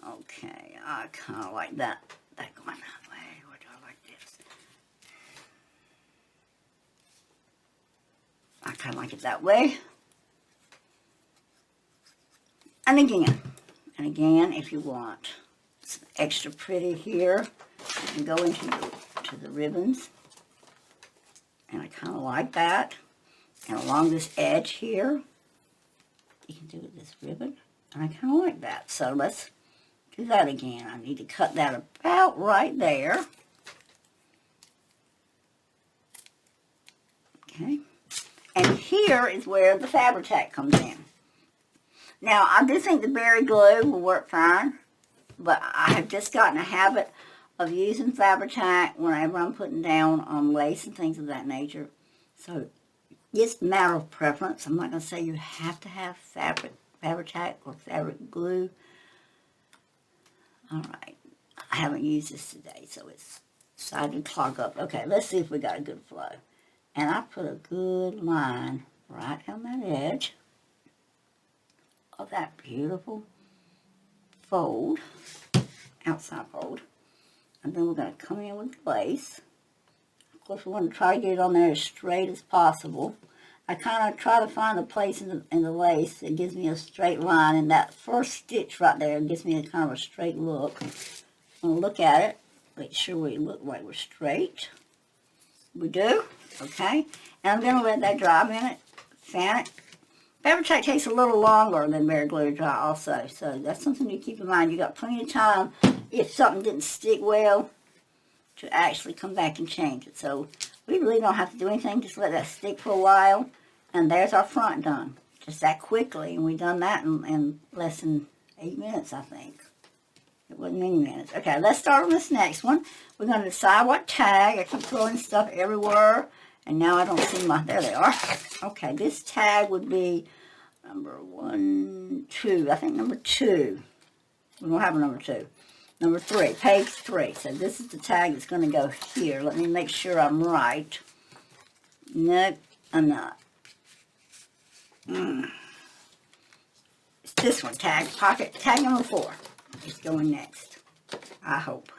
Okay, I kind of like that going that way. Or do I like this? I kind of like it that way. And again, if you want some extra pretty here, you can go into the ribbons. And I kind of like that. And along this edge here, you can do this ribbon. And I kind of like that. So let's do that again. I need to cut that about right there. Okay. And here is where the Fabri-Tac comes in. Now, I do think the berry glue will work fine, but I have just gotten a habit of using Fabri-Tac whenever I'm putting down lace and things of that nature. So it's a matter of preference. I'm not going to say you have to have Fabri-Tac or fabric glue. All right. I haven't used this today, so it's decided to clog up. Okay, let's see if we got a good flow. And I put a good line right on that edge of that beautiful fold, outside fold. And then we're going to come in with lace. Of course, we want to try to get it on there as straight as possible. I kind of try to find a place in the lace that gives me a straight line, and that first stitch right there gives me a kind of a straight look. I'm going to look at it, make sure we look like we're straight. We do, okay? And I'm going to let that dry a minute, fan it. Fabri-Tac takes a little longer than Bear Glue to dry also, so that's something to keep in mind. You got plenty of time if something didn't stick well to actually come back and change it. So we really don't have to do anything, just let that stick for a while, and there's our front done. Just that quickly, and we done that in less than 8 minutes, I think. It wasn't many minutes. Okay, let's start on this next one. We're going to decide what tag. I keep throwing stuff everywhere, and now I don't see my, there they are. Okay, this tag would be number 1, 2. I think number 2. We don't have a number 2. Number 3, page 3. So this is the tag that's going to go here. Let me make sure I'm right. Nope, I'm not. It's this one, tag, pocket, tag number 4. It's going next, I hope.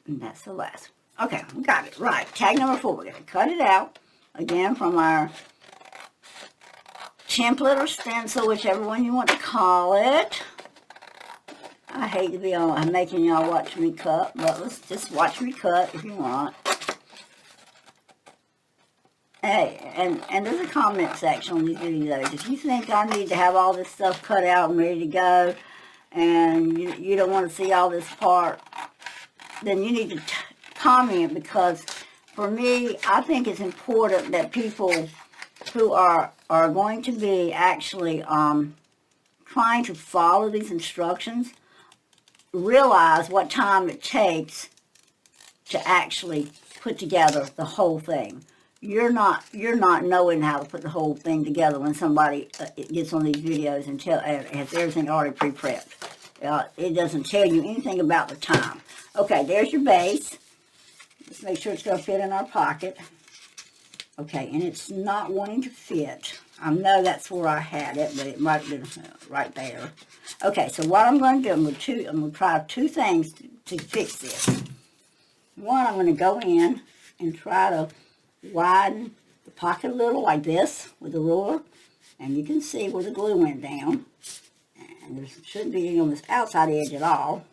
And that's the last one. Okay, we got it. Right, tag number 4. We're going to cut it out, again, from our template or stencil, whichever one you want to call it. I hate to be on making y'all watch me cut, but let's just watch me cut if you want. Hey, and there's a comment section on these videos. If you think I need to have all this stuff cut out and ready to go, and you don't want to see all this part, then you need to comment, because for me, I think it's important that people who are going to be actually trying to follow these instructions realize what time it takes to actually put together the whole thing. You're not knowing how to put the whole thing together when somebody gets on these videos and has everything already pre-prepped. It doesn't tell you anything about the time. Okay, there's your base. Let's make sure it's going to fit in our pocket. Okay, and it's not wanting to fit. I know that's where I had it, but it might have been right there. Okay, so what I'm going to do, I'm going to try 2 things to fix this. One, I'm going to go in and try to widen the pocket a little like this with the ruler, and you can see where the glue went down, and there shouldn't be any on this outside edge at all.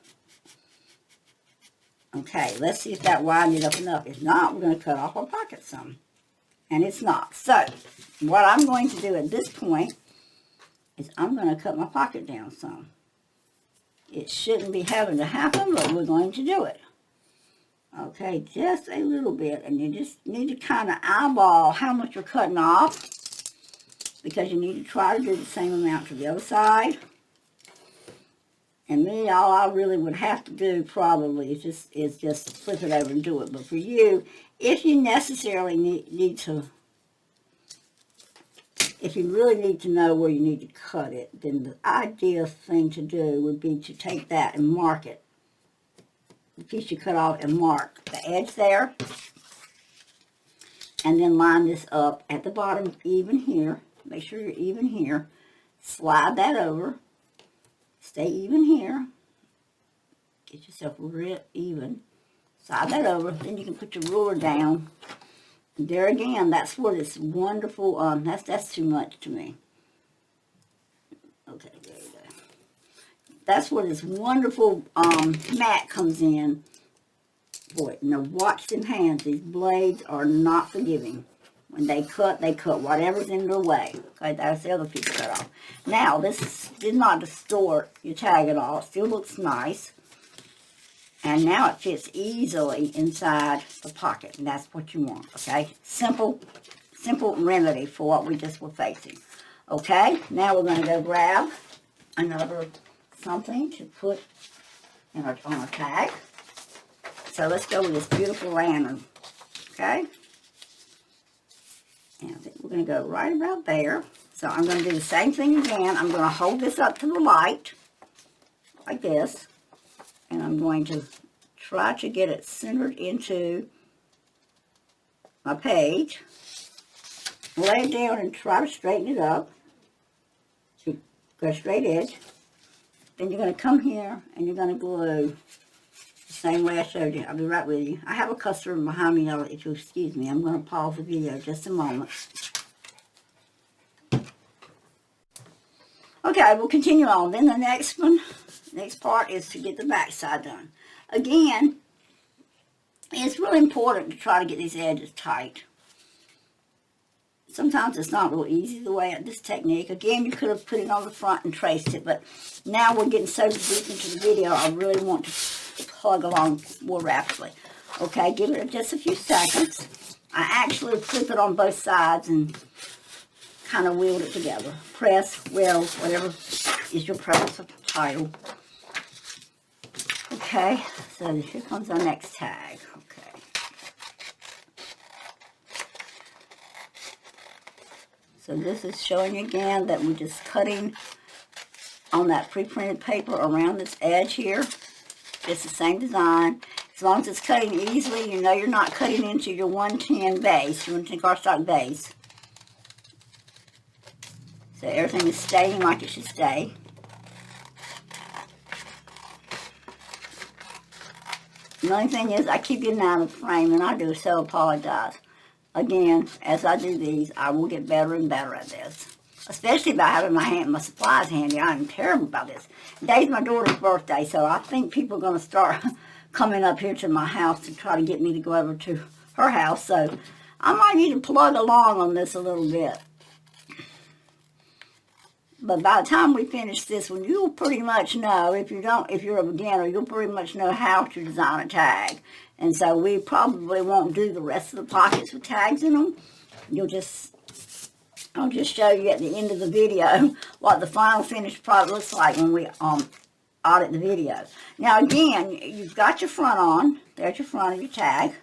Okay, let's see if that widened it up enough. If not, we're going to cut off our pocket some, and it's not. So what I'm going to do at this point is I'm going to cut my pocket down some. It shouldn't be having to happen, but we're going to do it. Okay, just a little bit, and you just need to kind of eyeball how much you're cutting off, because you need to try to do the same amount to the other side. And me, all I really would have to do probably is just flip it over and do it. But for you, if you necessarily need to, if you really need to know where you need to cut it, then the ideal thing to do would be to take that and mark it. The piece you cut off, and mark the edge there, and then line this up at the bottom even here. Make sure you're even here. Slide that over. Stay even here. Get yourself real even. Slide that over. Then you can put your ruler down. And there again, that's where this wonderful, that's too much to me. Okay, there you go. That's where this wonderful mat comes in. Boy, now watch them hands. These blades are not forgiving. When they cut whatever's in their way. Okay, that's the other piece cut off. Now, this did not distort your tag at all. It still looks nice. And now it fits easily inside the pocket. And that's what you want, okay? Simple remedy for what we just were facing. Okay, now we're going to go grab another something to put on our tag. So let's go with this beautiful lantern. Okay? And I think we're going to go right about there. So I'm going to do the same thing again. I'm going to hold this up to the light, like this. And I'm going to try to get it centered into my page. Lay it down and try to straighten it up. So go straight edge. Then you're going to come here and you're going to glue the same way I showed you. I'll be right with you. I have a customer behind me now. If you'll excuse me, I'm going to pause the video just a moment. Okay, we'll continue on. Then the next part is to get the back side done. Again, it's really important to try to get these edges tight. Sometimes it's not real easy the way this technique. Again, you could have put it on the front and traced it, but now we're getting so deep into the video, I really want to plug along more rapidly. Okay, give it just a few seconds. I actually flip it on both sides and kind of wield it together. Press, weld, whatever is your preference of title. Okay, so here comes our next tag. Okay. So this is showing you again that we're just cutting on that pre-printed paper around this edge here. It's the same design. As long as it's cutting easily, you know you're not cutting into your 110 base, your 110 cardstock base. So everything is staying like it should stay. The only thing is I keep getting out of the frame, and I do so apologize. Again, as I do these, I will get better and better at this. Especially by having my supplies handy. I'm terrible about this. Today's my daughter's birthday, so I think people are going to start coming up here to my house to try to get me to go over to her house. So I might need to plug along on this a little bit. But by the time we finish this one, you'll pretty much know, if you're a beginner, you'll pretty much know how to design a tag. And so we probably won't do the rest of the pockets with tags in them. I'll just show you at the end of the video what the final finished product looks like when we audit the video. Now again, you've got your front on. There's your front of your tag.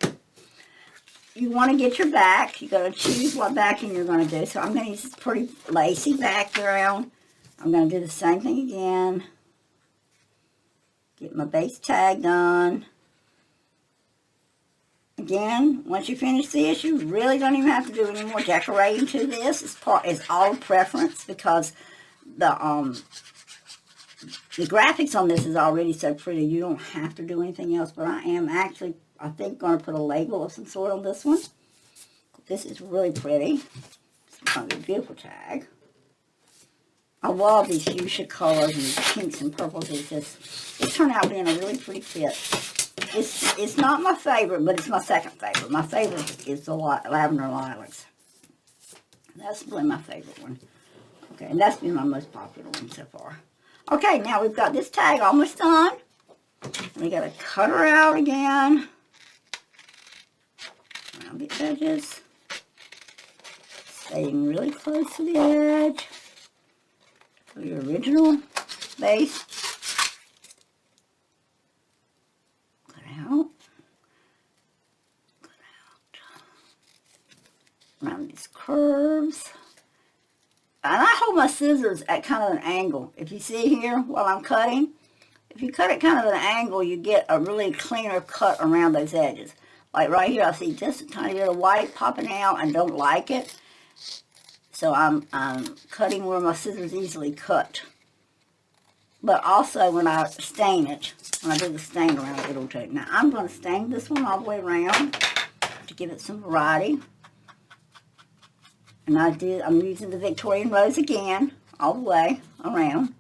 You want to get your back. You're going to choose what backing you're going to do. So I'm going to use this pretty lacy background. I'm going to do the same thing again. Get my base tag done. Again, once you finish this, you really don't even have to do any more decorating to this. It's all preference because the graphics on this is already so pretty. You don't have to do anything else. But I am actually, I think, going to put a label of some sort on this one. This is really pretty. It's going to be a beautiful tag. I love these fuchsia colors and these pinks and purples. It turned out being a really pretty fit. It's not my favorite, but it's my second favorite. My favorite is the lavender lilacs. That's really my favorite one. Okay, and that's been my most popular one so far. Okay, now we've got this tag almost done. We got to cut her out again. Around the edges. Staying really close to the edge. For your original base. Cut out. Cut out. Around these curves. And I hold my scissors at kind of an angle. If you see here while I'm cutting, if you cut it kind of at an angle, you get a really cleaner cut around those edges. Like right here, I see just a tiny bit of white popping out and don't like it. So I'm cutting where my scissors easily cut. But also when I stain it, when I do the stain around it, it'll take. Now I'm going to stain this one all the way around to give it some variety. And I'm using the Victorian Rose again, all the way around.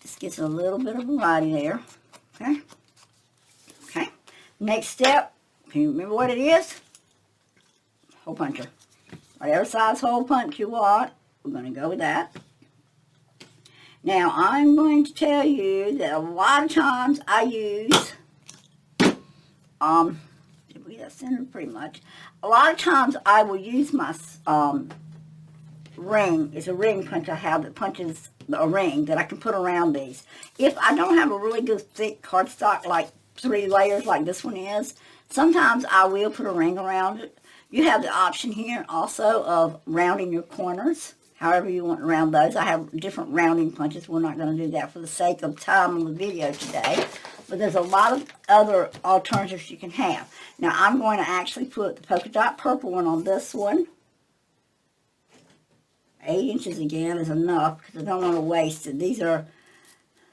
Just gets a little bit of variety there. Okay. Okay. Next step, can you remember what it is? Hole puncher. Whatever size hole punch you want, we're going to go with that. Now, I'm going to tell you that a lot of times I use, did we get that centered pretty much? A lot of times I will use my ring. It's a ring punch I have that punches a ring that I can put around these. If I don't have a really good thick cardstock like 3 layers like this one is. Sometimes I will put a ring around it. You have the option here also of rounding your corners, however you want to round those. I have different rounding punches. We're not going to do that for the sake of time on the video today. But there's a lot of other alternatives you can have. Now, I'm going to actually put the polka dot purple one on this one. 8 inches again is enough because I don't want to waste it. These are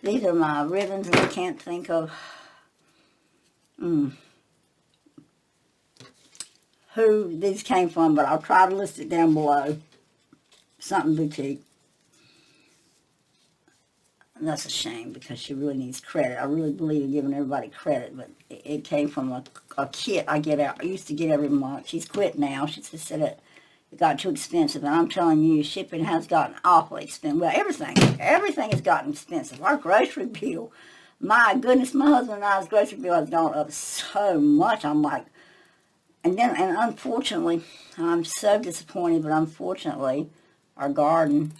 my ribbons, and I can't think of who these came from, but I'll try to list it down below. Something boutique. And that's a shame because she really needs credit. I really believe in giving everybody credit, but it came from a kit I get out. I used to get every month. She's quit now. She just said it got too expensive, and I'm telling you, shipping has gotten awfully expensive. Well, everything has gotten expensive. Our grocery bill, my goodness, my husband and I's grocery bill has gone up so much. I'm like, and unfortunately, I'm so disappointed, but unfortunately, our garden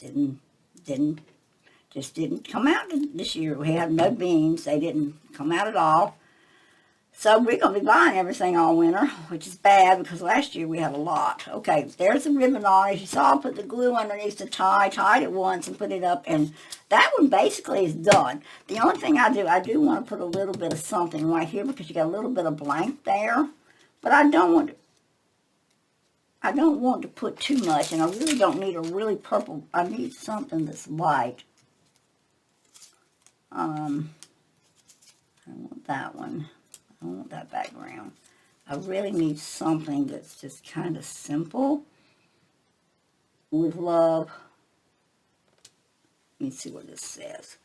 just didn't come out this year. We had no beans. They didn't come out at all. So we're going to be buying everything all winter, which is bad because last year we had a lot. Okay, there's the ribbon on it. You saw I put the glue underneath the tie, tied it once and put it up, and that one basically is done. The only thing I do want to put a little bit of something right here because you got a little bit of blank there, but I don't want to put too much, and I really don't need a really purple. I need something that's light. I want that one. I want that background. I really need something that's just kind of simple. With love. Let me see what this says.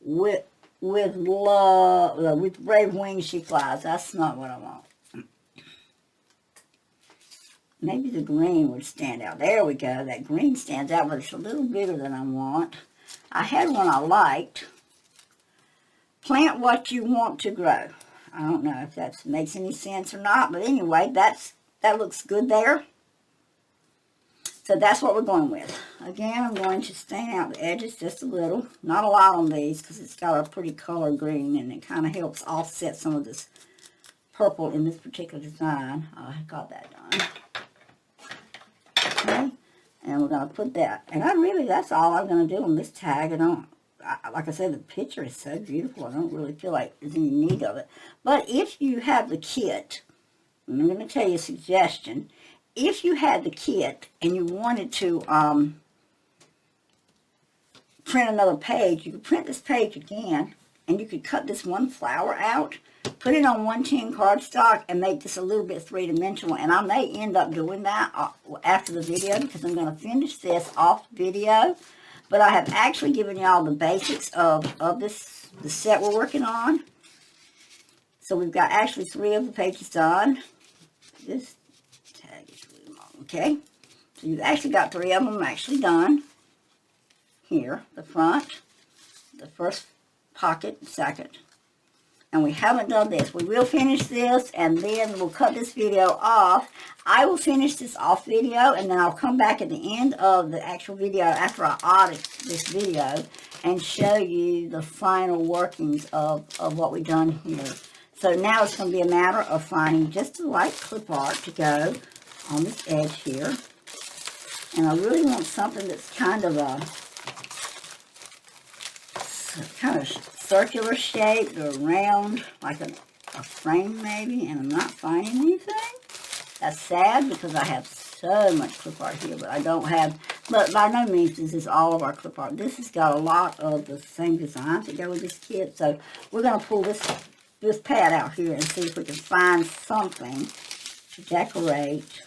With love, with brave wings she flies. That's not what I want. Maybe the green would stand out. There we go. That green stands out, but it's a little bigger than I want. I had one I liked. Plant what you want to grow. I don't know if that makes any sense or not, but anyway, that looks good there. So that's what we're going with. Again, I'm going to stain out the edges just a little. Not a lot on these because it's got a pretty color green, and it kind of helps offset some of this purple in this particular design. I got that done. Okay, and we're going to put that. And that's all I'm going to do on this tag. Like I said, the picture is so beautiful. I don't really feel like there's any need of it. But if you have the kit, and I'm going to tell you a suggestion. If you had the kit and you wanted to print another page, you could print this page again, and you could cut this one flower out, put it on 110 cardstock, and make this a little bit three-dimensional. And I may end up doing that after the video because I'm going to finish this off video. But I have actually given y'all the basics of the set we're working on. So we've got actually 3 of the pages done. This tag is really long, okay? So you've actually got 3 of them actually done. Here, the front, the first pocket, second. And we haven't done this. We will finish this, and then we'll cut this video off. I will finish this off video, and then I'll come back at the end of the actual video after I audit this video and show you the final workings of what we've done here. So now it's going to be a matter of finding just the right clip art to go on this edge here. And I really want something that's kind of a circular shape or round, like a frame maybe, and I'm not finding anything. That's sad because I have so much clip art here, but I don't have, but by no means this is all of our clip art. This has got a lot of the same designs that go with this kit, so we're going to pull this pad out here and see if we can find something to decorate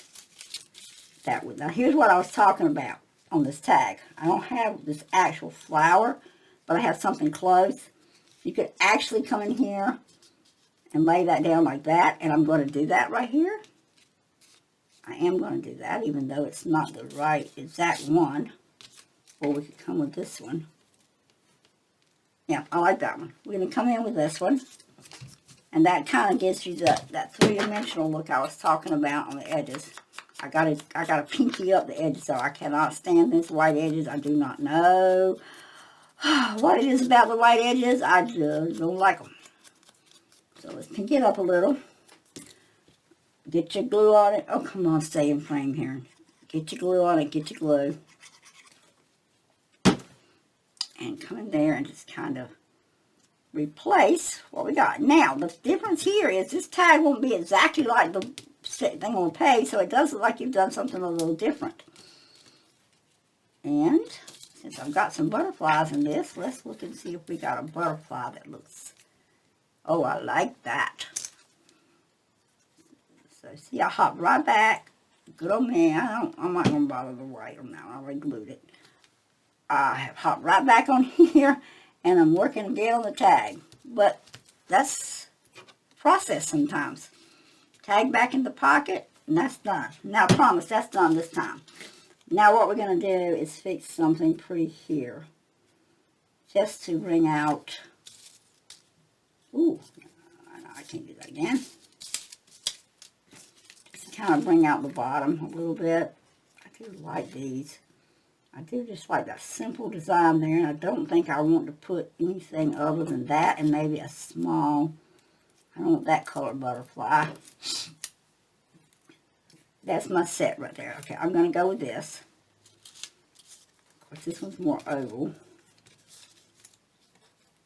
that with. Now here's what I was talking about on this tag. I don't have this actual flower, but I have something close. You could actually come in here and lay that down like that, and I'm going to do that right here. I am going to do that, even though it's not the right exact one. Or we could come with this one. Yeah, I like that one. We're going to come in with this one. And that kind of gives you that three-dimensional look I was talking about on the edges. I got to pinky up the edges, so I cannot stand these white edges. I do not know what it is about the white edges. I just don't like them. So let's pink it up a little. Get your glue on it. Oh, come on, stay in frame here. Get your glue on it, get your glue. And come in there and just kind of replace what we got. Now, the difference here is this tag won't be exactly like the thing on the page, so it does look like you've done something a little different. And since I've got some butterflies in this, let's look and see if we got a butterfly that looks, oh, I like that. So see, I hop right back. Good old me. I'm not going to bother to write them now. I already glued it. I have hopped right back on here, and I'm working again on the tag. But that's the process sometimes. Tag back in the pocket, and that's done. Now, I promise that's done this time. Now, what we're going to do is fix something pretty here. Just to bring out... Ooh, I can't do that again. Just to kind of bring out the bottom a little bit. I do like these. I do just like that simple design there, and I don't think I want to put anything other than that, and maybe a small, I don't want that color butterfly. That's my set right there. Okay, I'm going to go with this. Of course, this one's more oval.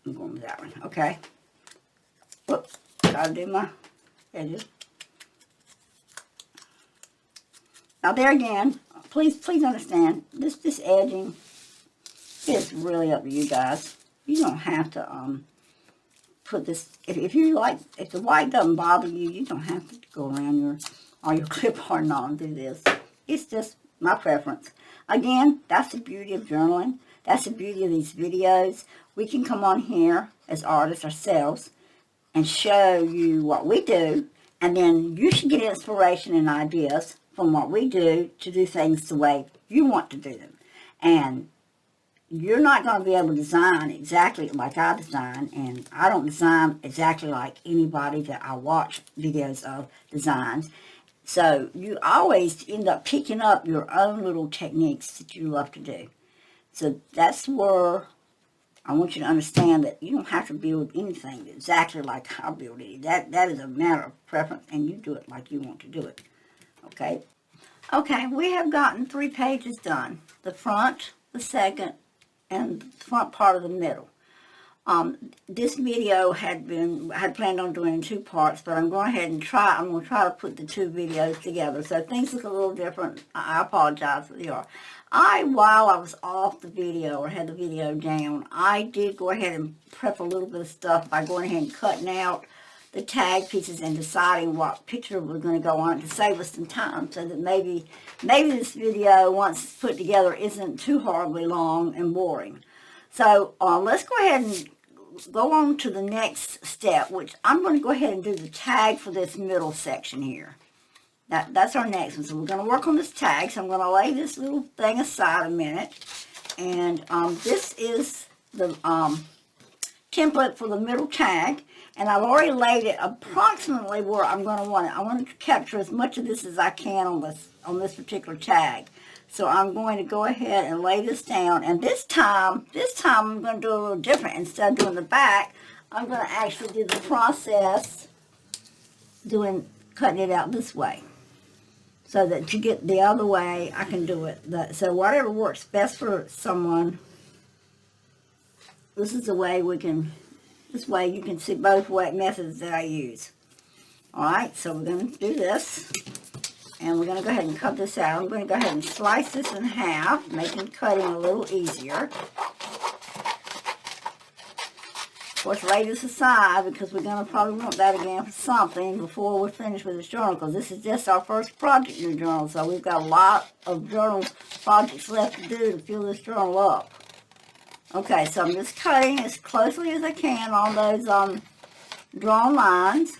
I'm going with that one. Okay. Whoops, gotta do my edges. Now there again, please understand, this edging is really up to you guys. You don't have to put this, if you like, if the white doesn't bother you, you don't have to go around all your clip art and all and do this. It's just my preference. Again, that's the beauty of journaling. That's the beauty of these videos. We can come on here as artists ourselves and show you what we do, and then you should get inspiration and ideas from what we do to do things the way you want to do them. And you're not going to be able to design exactly like I design, and I don't design exactly like anybody that I watch videos of designs. So you always end up picking up your own little techniques that you love to do. So that's where I want you to understand that you don't have to build anything exactly like I build it. That is a matter of preference, and you do it like you want to do it. Okay? Okay, we have gotten 3 pages done. The front, the second, and the front part of the middle. This video had planned on doing in 2 parts, but I'm going ahead and I'm going to try to put the 2 videos together. So things look a little different. I apologize if they are. While I was off the video or had the video down, I did go ahead and prep a little bit of stuff by going ahead and cutting out the tag pieces and deciding what picture we're going to go on to save us some time, so that maybe this video, once it's put together, isn't too horribly long and boring. So let's go ahead and go on to the next step, which I'm going to go ahead and do the tag for this middle section here. That's our next one. So we're going to work on this tag. So I'm going to lay this little thing aside a minute. And this is the template for the middle tag. And I've already laid it approximately where I'm going to want it. I want to capture as much of this as I can on this particular tag. So I'm going to go ahead and lay this down. And this time I'm going to do a little different. Instead of doing the back, I'm going to actually do the process cutting it out this way. So that you get the other way, I can do it. So whatever works best for someone, this is the way this way you can see both methods that I use. Alright, so we're going to do this. And we're going to go ahead and cut this out. I'm going to go ahead and slice this in half, making cutting a little easier. Of course, lay this aside because we're going to probably want that again for something before we're finished with this journal, because this is just our first project in the journal. So we've got a lot of journal projects left to do to fill this journal up. Okay, so I'm just cutting as closely as I can on those drawn lines.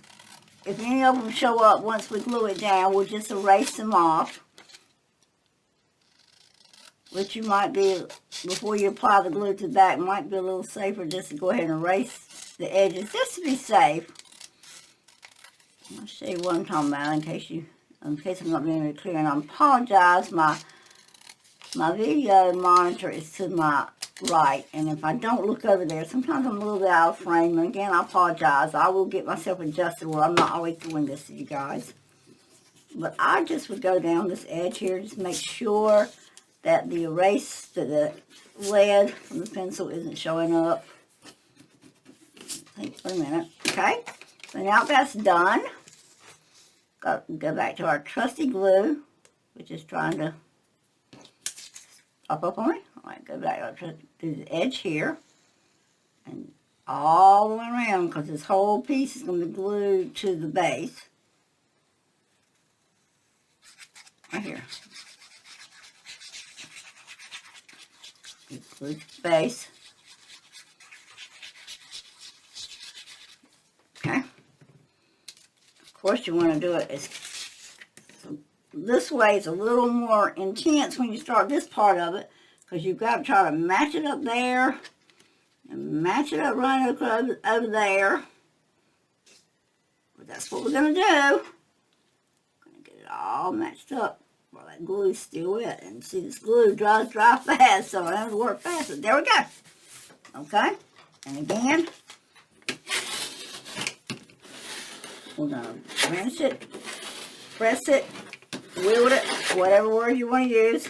If any of them show up once we glue it down, we'll just erase them off. Which you might be, before you apply the glue to the back, might be a little safer just to go ahead and erase the edges, just to be safe. I'll show you what I'm talking about in case I'm not being very clear. And I apologize, my video monitor is to my right. And if I don't look over there, sometimes I'm a little bit out of frame. And again, I apologize. I will get myself adjusted where I'm not always doing this to you guys. But I just would go down this edge here, just make sure that the erase, the lead from the pencil isn't showing up. Think for a minute. Okay, so now that's done. Go back to our trusty glue, which is trying to up on me. All right, go back to the edge here, and all the way around, because this whole piece is going to be glued to the base. Right here. Glued to the base. Okay. Of course, you want to do it this way. It's a little more intense when you start this part of it, because you've got to try to match it up there and match it up right over there. But that's what we're going to do. Going to get it all matched up while that glue is still wet. And see, this glue dry fast, so I have to work fast. But there we go. Okay. And again, we're going to rinse it, press it, wield it, whatever word you want to use.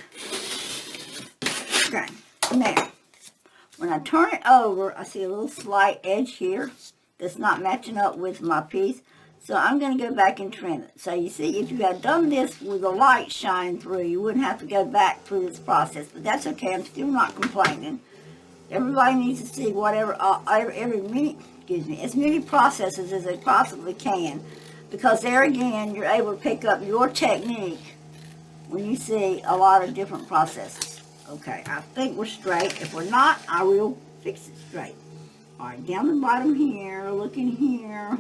Okay, now, when I turn it over, I see a little slight edge here that's not matching up with my piece. So I'm going to go back and trim it. So you see, if you had done this with the light shining through, you wouldn't have to go back through this process. But that's okay, I'm still not complaining. Everybody needs to see whatever, as many processes as they possibly can. Because there again, you're able to pick up your technique when you see a lot of different processes. Okay, I think we're straight. If we're not, I will fix it straight. All right, down the bottom here, look in here.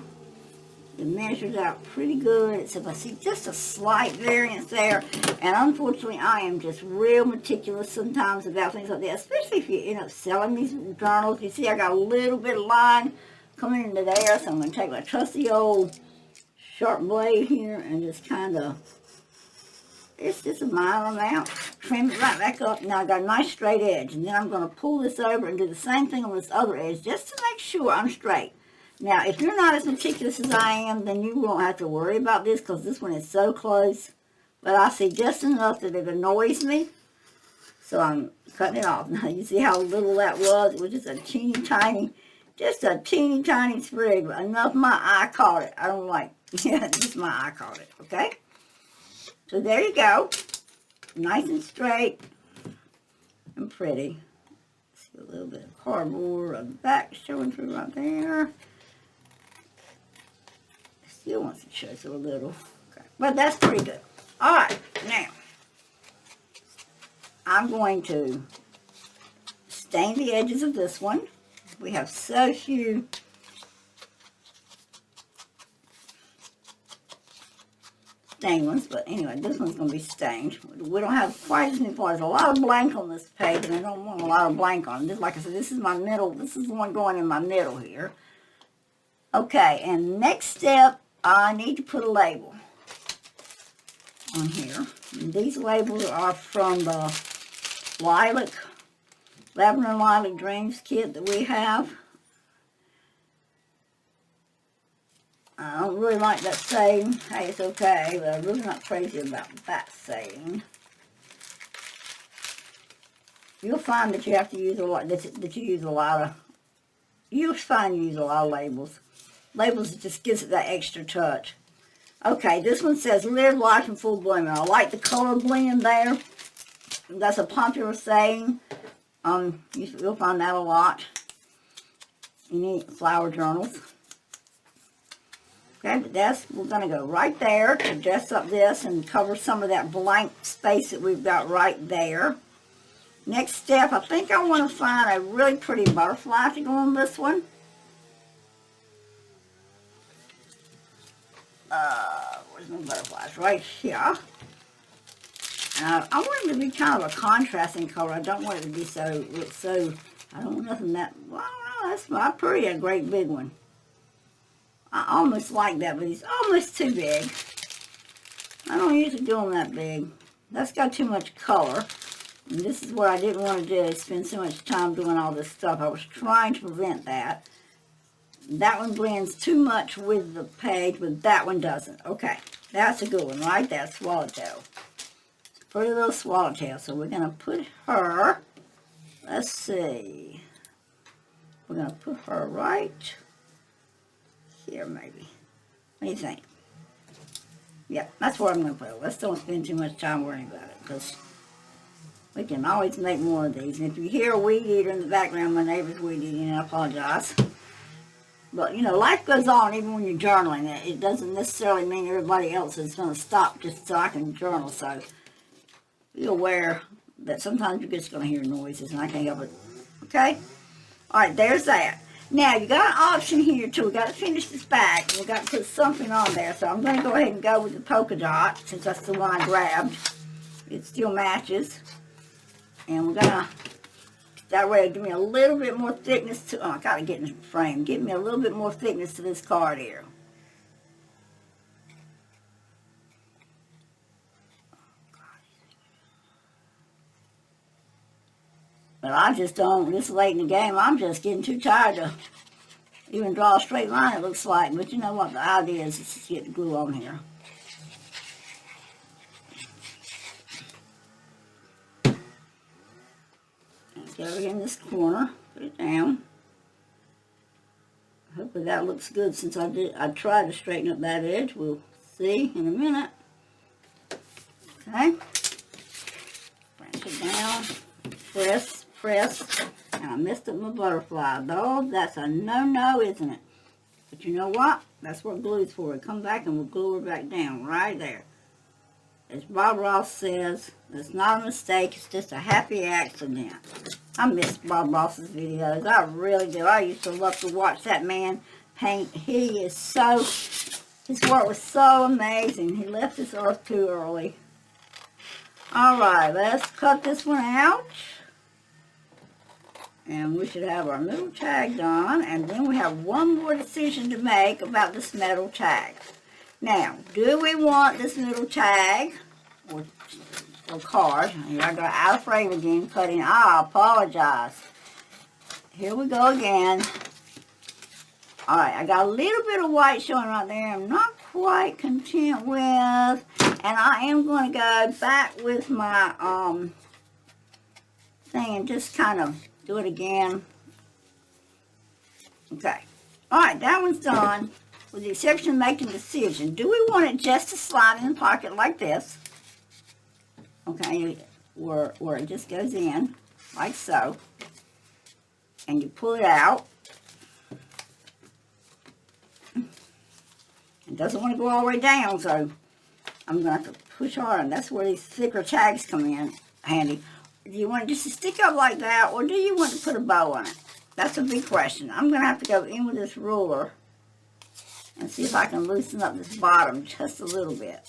It measures out pretty good, except I see just a slight variance there. And unfortunately, I am just real meticulous sometimes about things like that, especially if you end up selling these journals. You see, I got a little bit of line coming into there, so I'm going to take my trusty old sharp blade here and just kind of, it's just a minor amount, trim it right back up. Now I got a nice straight edge, and then I'm going to pull this over and do the same thing on this other edge just to make sure I'm straight. Now if you're not as meticulous as I am, then you won't have to worry about this, because this one is so close. But I see just enough that it annoys me, so I'm cutting it off. Now you see how little that was? It was just a teeny tiny sprig, but enough my eye caught it. I don't like, yeah, just my eye caught it, okay? So there you go. Nice and straight and pretty. See a little bit of cardboard on the back showing through right there. Still wants to show through a little. Okay. But that's pretty good. All right, now I'm going to stain the edges of this one. We have so few stained ones, but anyway, this one's going to be stained. We don't have quite as many parts. A lot of blank on this page, and I don't want a lot of blank on this. Like I said, this is my middle. This is the one going in my middle here. Okay, and next step, I need to put a label on here. And these labels are from the Lavender and Lilac Dreams kit that we have. I don't really like that saying. Hey, it's okay, but I'm really not crazy about that saying. You'll find that you have to use a lot. That you use a lot of. You'll find you use a lot of labels. Labels just gives it that extra touch. Okay, this one says Live Life in Full Bloom. I like the color blend there. That's a popular saying. You'll find that a lot in any flower journals. Okay, but we're going to go right there to dress up this and cover some of that blank space that we've got right there. Next step, I think I want to find a really pretty butterfly to go on this one. Where's my butterflies? Right here. I want it to be kind of a contrasting color. I don't want it to be so, I don't want nothing that, well, I don't know, that's pretty a great big one. I almost like that, but he's almost too big. I don't usually do them that big. That's got too much color. And this is what I didn't want to do, is spend so much time doing all this stuff. I was trying to prevent that. That one blends too much with the page, but that one doesn't. Okay, that's a good one, right? That's Swallowtail. Pretty little Swallowtail. So we're going to put her, let's see. We're going to put her right here, maybe. What do you think? Yep, that's where I'm going to put her. Let's don't spend too much time worrying about it, because we can always make more of these. And if you hear a weed eater in the background, my neighbor's weed eating, and I apologize. But, you know, life goes on even when you're journaling. It doesn't necessarily mean everybody else is going to stop just so I can journal. So be aware that sometimes you're just going to hear noises, and I can't help it. Okay? All right, there's that. Now, you got an option here, too. we got to finish this back. We've got to put something on there. So I'm going to go ahead and go with the polka dot, since that's the one I grabbed. It still matches. And we're going to... That way it'll give me a little bit more thickness to, oh, I gotta get in the frame. Give me a little bit more thickness to this card here. But I just don't, this late in the game, I'm just getting too tired to even draw a straight line, it looks like. But you know what, the idea is just to get the glue on here. Get over here in this corner, put it down. Hopefully that looks good, since I tried to straighten up that edge. We'll see in a minute. Okay. Branch it down. Press, press. And I messed up my butterfly. Though that's a no-no, isn't it? But you know what? That's what glue's for. Come back and we'll glue her back down right there. As Bob Ross says, it's not a mistake, it's just a happy accident. I miss Bob Ross's videos. I really do. I used to love to watch that man paint. He is so, his work was so amazing. He left this earth too early. Alright, let's cut this one out. And we should have our middle tag done. And then we have one more decision to make about this metal tag. Now, do we want this middle tag or card? Here I go out of frame again, cutting. I apologize. Here we go again. Alright, I got a little bit of white showing right there. I'm not quite content with. And I am going to go back with my thing and just kind of do it again. Okay. Alright, that one's done. With the exception of making a decision. Do we want it just to slide in the pocket like this? Okay, where it just goes in, like so. And you pull it out. It doesn't want to go all the way down, so I'm going to have to push hard. And that's where these thicker tags come in handy. Do you want it just to stick up like that, or do you want to put a bow on it? That's a big question. I'm going to have to go in with this ruler and see if I can loosen up this bottom just a little bit.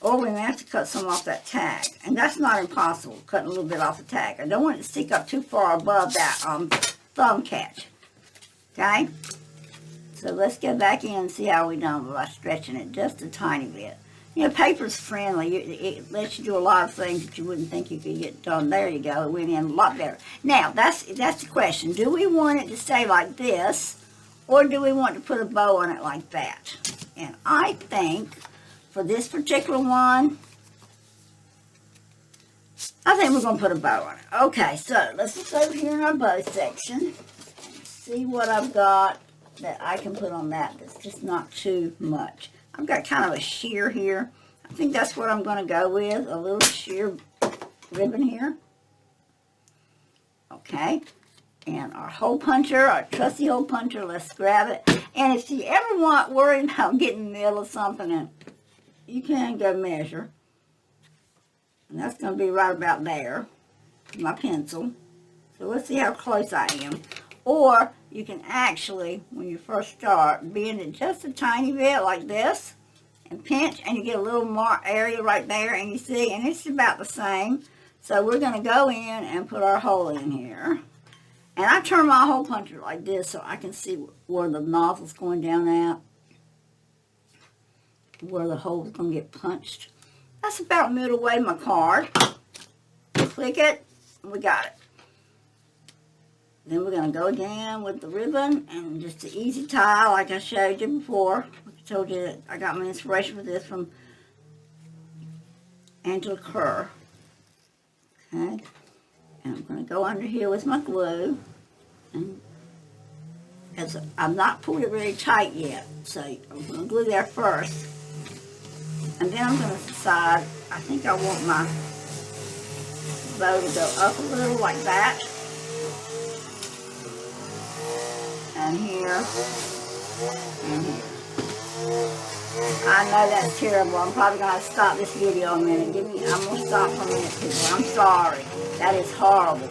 Or we may have to cut some off that tag. And that's not impossible, cutting a little bit off the tag. I don't want it to stick up too far above that thumb catch. Okay? So let's go back in and see how we done by stretching it just a tiny bit. You know, paper's friendly. It lets you do a lot of things that you wouldn't think you could get done. There you go. It went in a lot better. Now, that's the question. Do we want it to stay like this? Or do we want to put a bow on it like that? And I think for this particular one, I think we're going to put a bow on it. Okay, so let's look over here in our bow section and see what I've got that I can put on that. That's just not too much. I've got kind of a sheer here. I think that's what I'm going to go with, a little sheer ribbon here. Okay. And our hole puncher, our trusty hole puncher, let's grab it. And if you ever worry about getting in the middle of something, and you can go measure. And that's going to be right about there, my pencil. So let's see how close I am. Or you can actually, when you first start, bend it just a tiny bit like this. And pinch, and you get a little more area right there. And you see, and it's about the same. So we're going to go in and put our hole in here. And I turn my hole puncher like this so I can see where the nozzle's going down at. Where the hole's going to get punched. That's about midway my card. click it, we got it. Then we're going to go again with the ribbon and just an easy tie like I showed you before. I told you that I got my inspiration for this from Angela Kerr. Okay, and I'm going to go under here with my glue, and because I'm not pulled it really tight yet, so I'm going to glue there first, and then I'm going to decide, I think I want my bow to go up a little like that, and here, and here. I know that's terrible. I'm probably going to stop this video a minute. I'm going to stop for a minute, people. I'm sorry. That is horrible.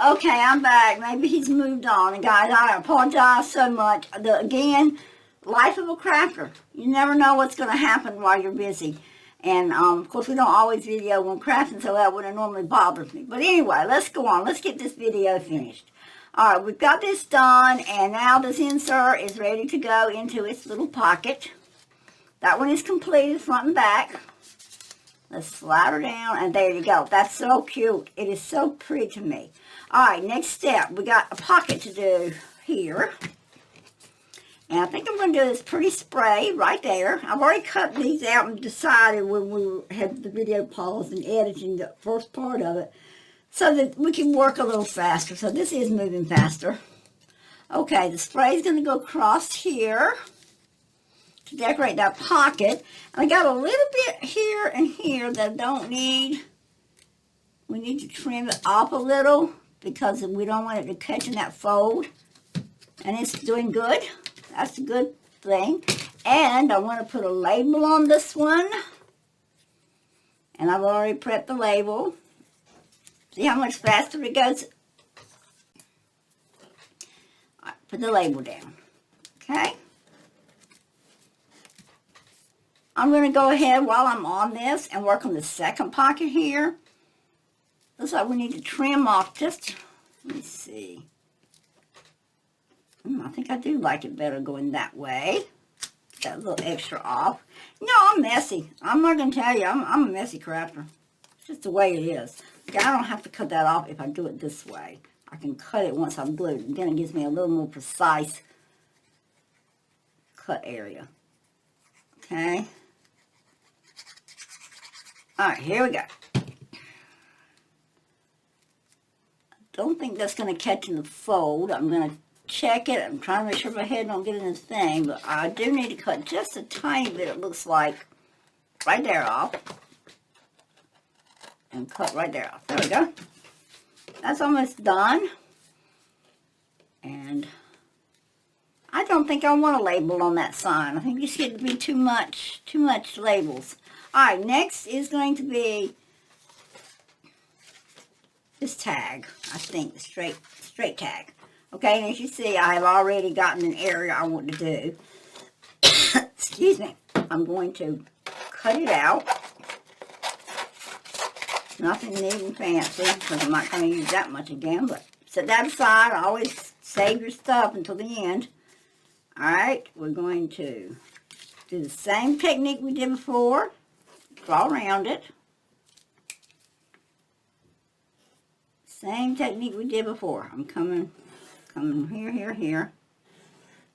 Okay, I'm back. Maybe he's moved on. And guys, I apologize so much. Again, life of a crafter. You never know what's going to happen while you're busy. And, of course, we don't always video when crafting, so that wouldn't normally bother me. But anyway, let's go on. Let's get this video finished. All right, we've got this done, and now this insert is ready to go into its little pocket. That one is completed front and back. Let's slide her down, and there you go. That's so cute. It is so pretty to me. All right, next step. We got a pocket to do here. And I think I'm going to do this pretty spray right there. I've already cut these out and decided when we had the video paused and editing the first part of it, so that we can work a little faster. So this is moving faster. Okay, the spray is going to go across here to decorate that pocket. And I got a little bit here and here that I don't need. We need to trim it off a little because we don't want it to catch in that fold. And it's doing good. That's a good thing. And I want to put a label on this one. And I've already prepped the label. See how much faster it goes? All right, put the label down. Okay. I'm going to go ahead while I'm on this and work on the second pocket here. Looks like we need to trim off just, let me see. I think I do like it better going that way. That little extra off. No, I'm messy. I'm not going to tell you, I'm a messy crafter. It's just the way it is. I don't have to cut that off if I do it this way. I can cut it once I'm glued, and then it gives me a little more precise cut area. Okay. All right, here we go. I don't think that's going to catch in the fold. I'm going to check it. I'm trying to make sure my head don't get in this thing, but I do need to cut just a tiny bit, it looks like, right there off. And cut right there off. There we go. That's almost done. And I don't think I want a label on that sign. I think it's getting to be too much labels. Alright, next is going to be this tag. I think the straight tag. Okay, and as you see, I have already gotten an area I want to do. Excuse me. I'm going to cut it out. Nothing neat and fancy, because I'm not going to use that much again, but set that aside. Always save your stuff until the end. Alright, we're going to do the same technique we did before. Draw around it. Same technique we did before. I'm coming here, here,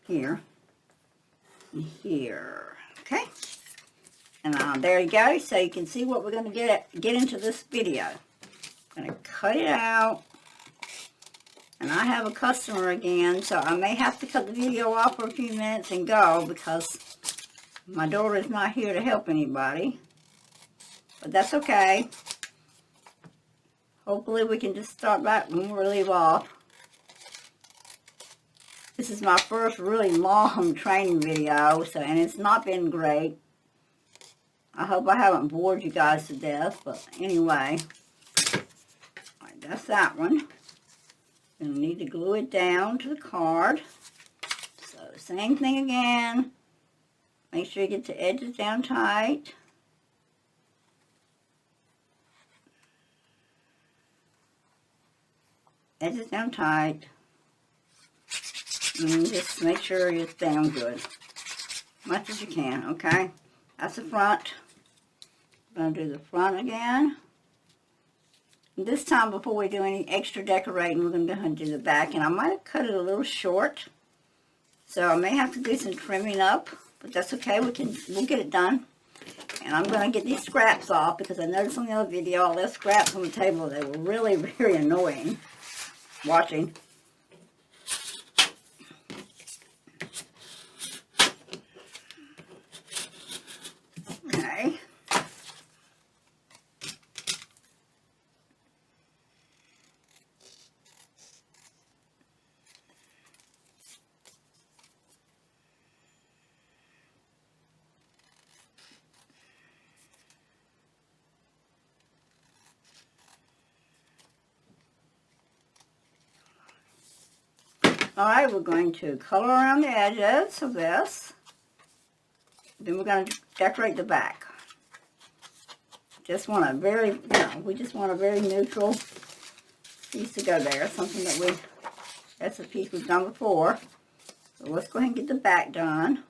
and here. Okay? And there you go. So you can see what we're going to get into this video. I'm going to cut it out. And I have a customer again, so I may have to cut the video off for a few minutes and go because my daughter is not here to help anybody. But that's okay. Hopefully we can just start back when we leave off. This is my first really long training video, so and it's not been great. I hope I haven't bored you guys to death, but anyway. Alright, that's that one. You'll need to glue it down to the card. So, same thing again. Make sure you get the edges down tight. Edges down tight. And just make sure it's down good. Much as you can, okay? That's the front. We're going to do the front again. And this time, before we do any extra decorating, we're going to go ahead and do the back. And I might have cut it a little short, so I may have to do some trimming up, but that's okay. We'll get it done. And I'm going to get these scraps off because I noticed on the other video all those scraps on the table. They were really very annoying watching. Okay. Alright, we're going to color around the edges of this. Then we're going to decorate the back. Just want a very, we just want a very neutral piece to go there. Something that that's a piece we've done before. So let's go ahead and get the back done.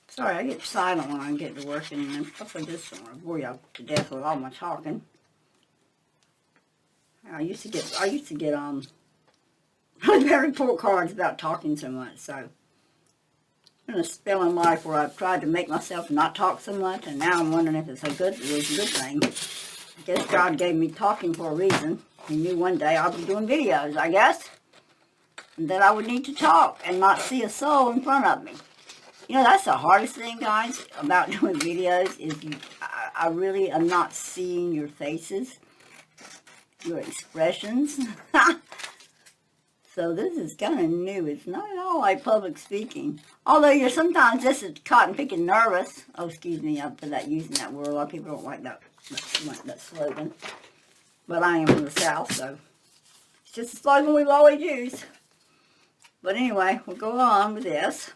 Sorry, I get silent when I get to working, and plus I just don't want to bore y'all to death with all my talking. I used to get bad report cards about talking so much, so I'm in a spell in life where I've tried to make myself not talk so much, and now I'm wondering if it was a good thing. I guess God gave me talking for a reason. He knew one day I'll be doing videos, I guess, and that I would need to talk and not see a soul in front of me. You know, that's the hardest thing, guys, about doing videos is I really am not seeing your faces, your expressions. So this is kind of new. It's not at all like public speaking. Although you're sometimes just cotton picking nervous. Oh, excuse me for that using that word. A lot of people don't like that slogan. But I am from the South, so it's just a slogan we've always used. But anyway, we'll go on with this.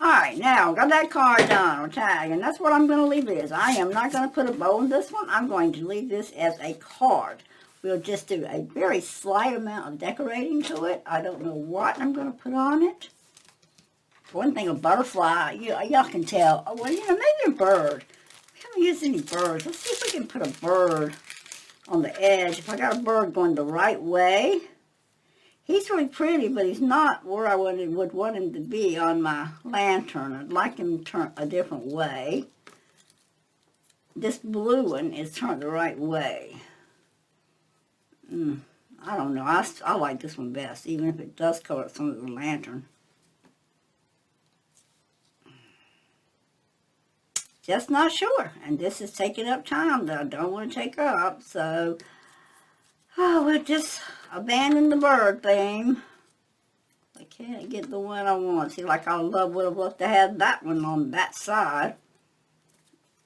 Alright, now, got that card done, or tag, and that's what I'm going to leave this. I am not going to put a bow on this one. I'm going to leave this as a card. We'll just do a very slight amount of decorating to it. I don't know what I'm going to put on it. One thing, a butterfly, y'all can tell. Oh, well, maybe a bird. We haven't used any birds. Let's see if we can put a bird on the edge. If I got a bird going the right way. He's really pretty, but he's not where I would want him to be on my lantern. I'd like him to turn a different way. This blue one is turned the right way. I don't know. I like this one best, even if it does cover some of the lantern. Just not sure. And this is taking up time that I don't want to take up, so we'll just abandon the bird theme. I can't get the one I want. See, like I would have loved to have that one on that side.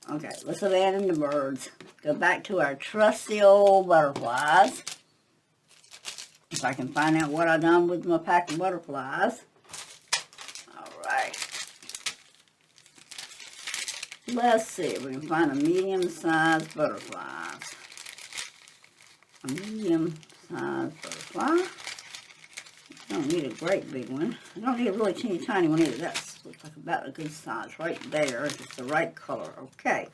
Okay, let's abandon the birds. Go back to our trusty old butterflies. If I can find out what I've done with my pack of butterflies. Alright. Let's see if we can find a medium-sized butterflies. A medium-sized butterfly. I don't need a great big one. I don't need a really teeny tiny one either. That looks like about a good size right there. It's the right color. Okay.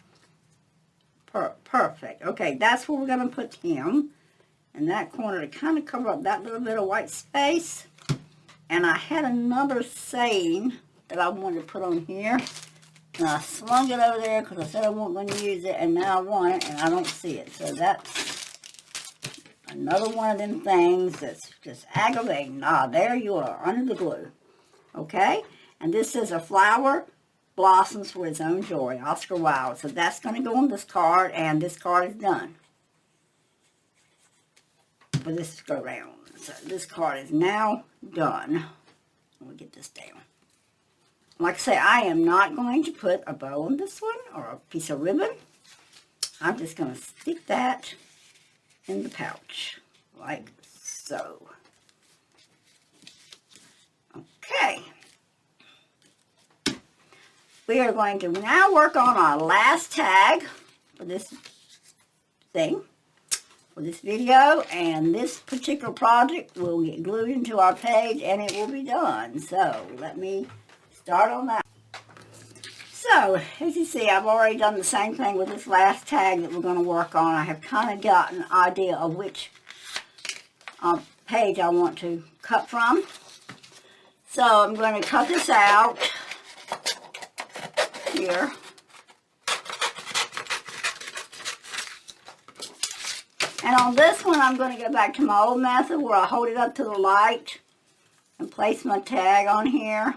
Perfect. Okay, that's where we're going to put him. In that corner to kind of cover up that little bit of white space. And I had another saying that I wanted to put on here. And I slung it over there because I said I wasn't going to use it. And now I want it and I don't see it. So that's another one of them things that's just aggravating. Ah, there you are, under the glue. Okay? And this says a flower blossoms for its own joy. Oscar Wilde. So that's going to go on this card. And this card is done. For this go round. So this card is now done. Let me get this down. Like I say, I am not going to put a bow on this one or a piece of ribbon. I'm just going to stick that in the pouch like so. Okay. we are going to now work on our last tag for this thing, for this video, and this particular project will get glued into our page and it will be done. So let me start on that. So as you see, I've already done the same thing with this last tag that we're going to work on. I have kind of got an idea of which page I want to cut from. So I'm going to cut this out here. And on this one, I'm going to go back to my old method where I hold it up to the light and place my tag on here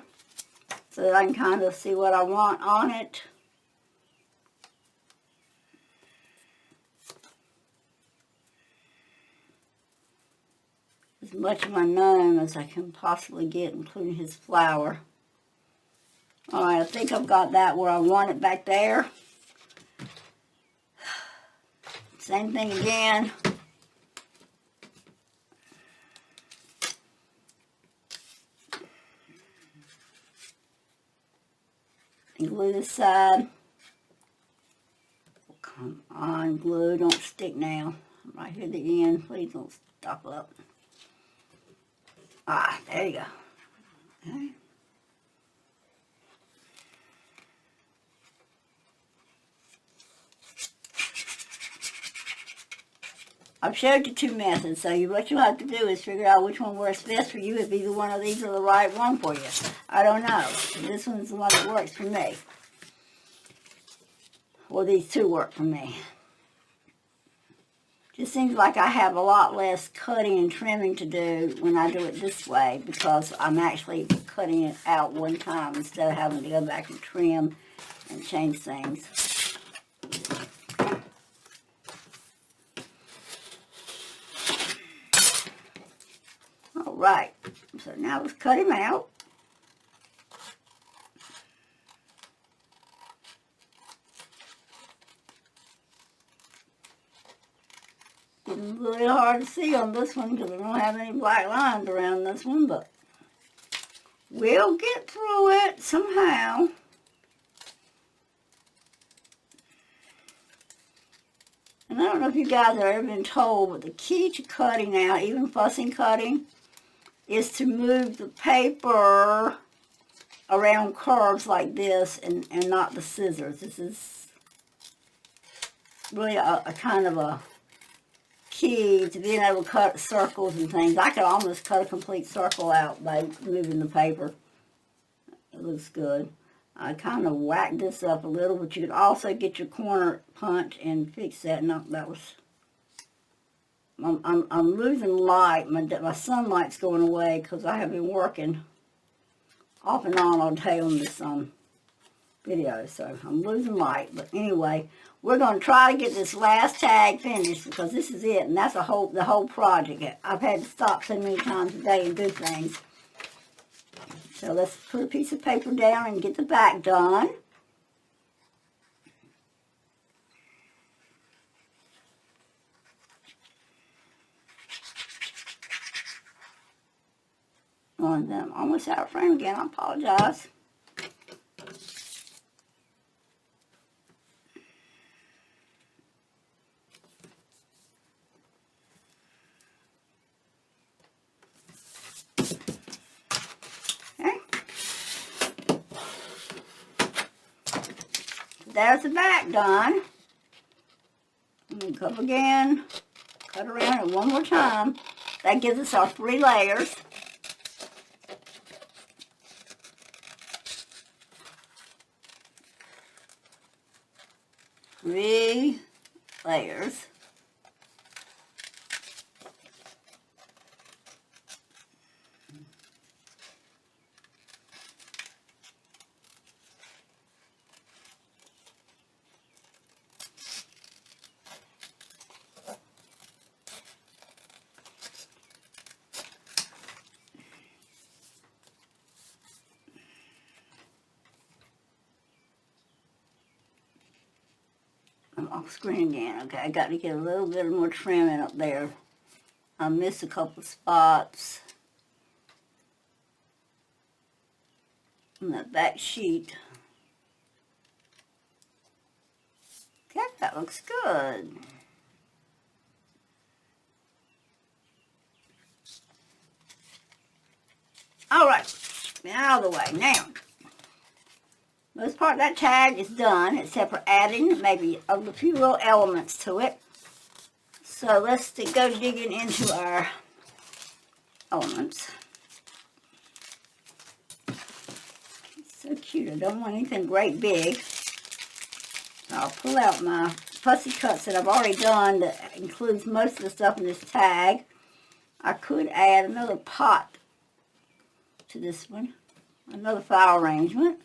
so that I can kind of see what I want on it. As much of my gnome as I can possibly get, including his flower. Alright, I think I've got that where I want it back there. Same thing again. And glue this side. Come on, glue, don't stick now. Right here at the end, please don't stop up. Ah, there you go. Okay. I've showed you two methods, so what you'll have to do is figure out which one works best for you, if either one of these are the right one for you. I don't know. This one's the one that works for me. Well, these two work for me. Just seems like I have a lot less cutting and trimming to do when I do it this way, because I'm actually cutting it out one time instead of having to go back and trim and change things. Alright, so now let's cut him out. Getting a little hard to see on this one because I don't have any black lines around this one, but we'll get through it somehow. And I don't know if you guys have ever been told, but the key to cutting out, even fussing cutting, is to move the paper around curves like this and not the scissors. This is really a kind of a key to being able to cut circles and things. I could almost cut a complete circle out by moving the paper. It looks good. I kind of whacked this up a little, but you could also get your corner punch and fix that. No, that was... I'm losing light. My sunlight's going away because I have been working off and on all day on this video. So I'm losing light. But anyway, we're going to try to get this last tag finished because this is it. And that's the whole project. I've had to stop so many times a day and do things. So let's put a piece of paper down and get the back done. And I'm almost out of frame again. I apologize. Okay. There's the back done. And then cut again. Cut around it one more time. That gives us our 3 layers. Three layers. I'm off screen again. Okay, I got to get a little bit more trimming up there. I missed a couple spots on that back sheet. Okay, that looks good. All right, out of the way. Now, most part of that tag is done, except for adding maybe a few little elements to it. So let's go digging into our elements. It's so cute. I don't want anything great big. So I'll pull out my fussy cuts that I've already done that includes most of the stuff in this tag. I could add another pot to this one, another flower arrangement,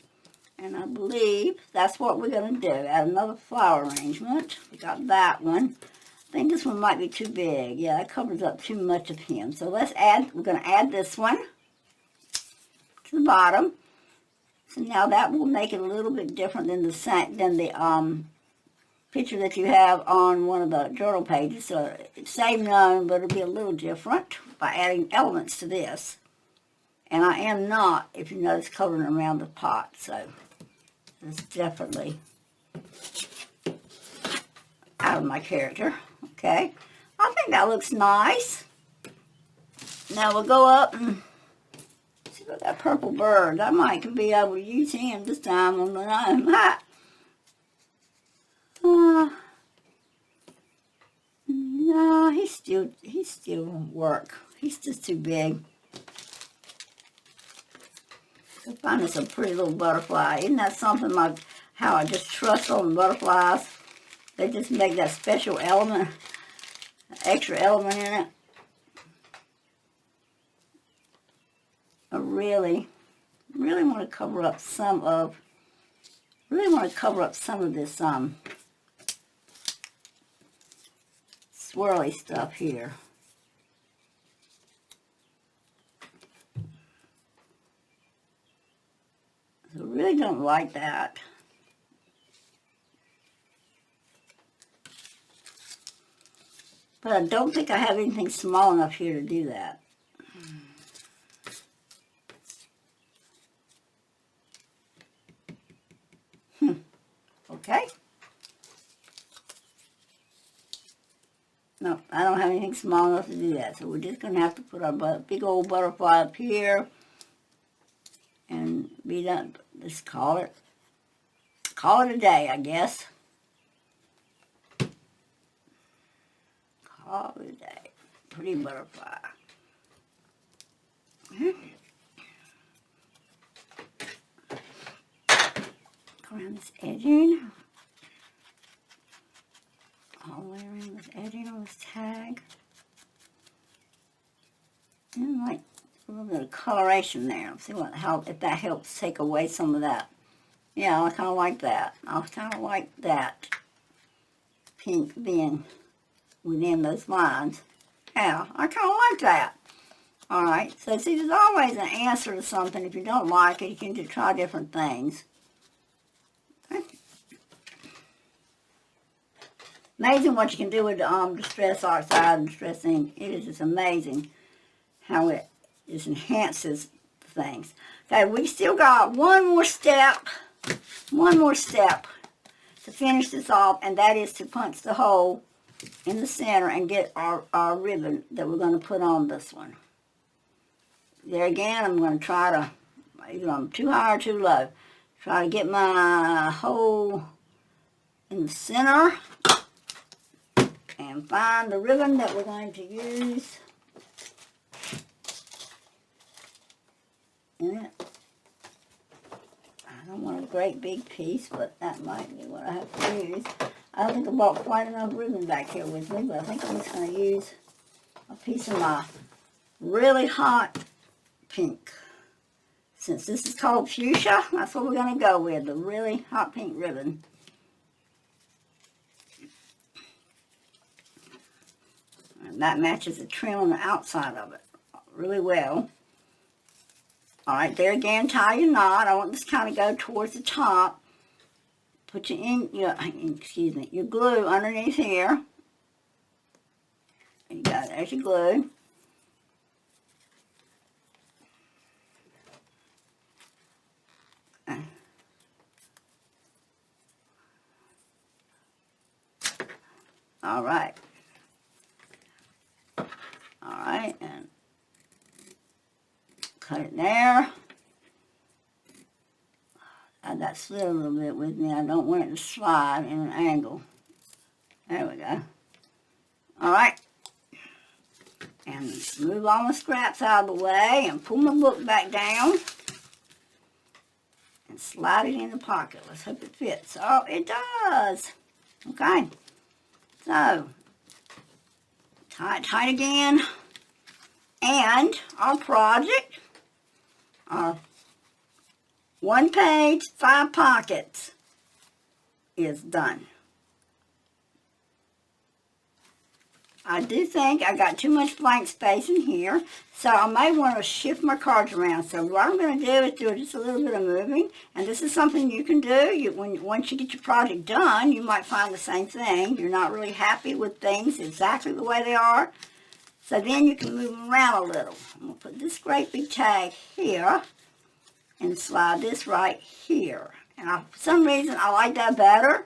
and I believe that's what we're going to do, add another flower arrangement. We got that one. I think this one might be too big. Yeah, that covers up too much of him. So we're going to add this one to the bottom. So now that will make it a little bit different than the picture that you have on one of the journal pages. So it's same known, but it'll be a little different by adding elements to this. And I am not, if you notice, coloring around the pot. So it's definitely out of my character. Okay. I think that looks nice. Now we'll go up and see about that purple bird. I might be able to use him this time on the hat. No, he still won't work. He's just too big. I find us a pretty little butterfly. Isn't that something like how I just trust on the butterflies? They just make that special element, extra element in it. I really want to cover up some of this swirly stuff here. I really don't like that. But I don't think I have anything small enough here to do that. Okay. No, I don't have anything small enough to do that. So we're just going to have to put our big old butterfly up here and be done. Just call it a day, I guess. Call it a day. Pretty butterfly. Go around this edging. All the way around this edging on this tag. And like a little bit of coloration there. See if that helps take away some of that. Yeah, I kind of like that. I kind of like that pink being within those lines. Yeah, I kind of like that. All right, so see, there's always an answer to something. If you don't like it, you can just try different things. Okay. Amazing what you can do with Distress Art side and Distress Ink. It is just amazing how it just enhances things. Okay, we still got one more step to finish this off, and that is to punch the hole in the center and get our ribbon that we're going to put on this one. There again, I'm going to try to, either I'm too high or too low, try to get my hole in the center and find the ribbon that we're going to use in it. I don't want a great big piece, but that might be what I have to use. I don't think I bought quite enough ribbon back here with me, but I think I'm just going to use a piece of my really hot pink. Since this is called fuchsia, that's what we're going to go with, the really hot pink ribbon. And that matches the trim on the outside of it really well. All right, there again, tie your knot. I want this kind of go towards the top. Put your your glue underneath here. There you go, there's your glue. All right. All right, and cut it there. That slid a little bit with me. I don't want it to slide in an angle. There we go. All right. And move all my scraps out of the way and pull my book back down and slide it in the pocket. Let's hope it fits. Oh, it does. Okay. So, tie it tight again. And our project, our 1 page, 5 pockets is done. I do think I got too much blank space in here, so I may want to shift my cards around. So what I'm going to do is do just a little bit of moving, and this is something you can do. Once you get your project done, you might find the same thing. You're not really happy with things exactly the way they are, so then you can move them around a little. I'm going to put this great big tag here and slide this right here. And for some reason, I like that better,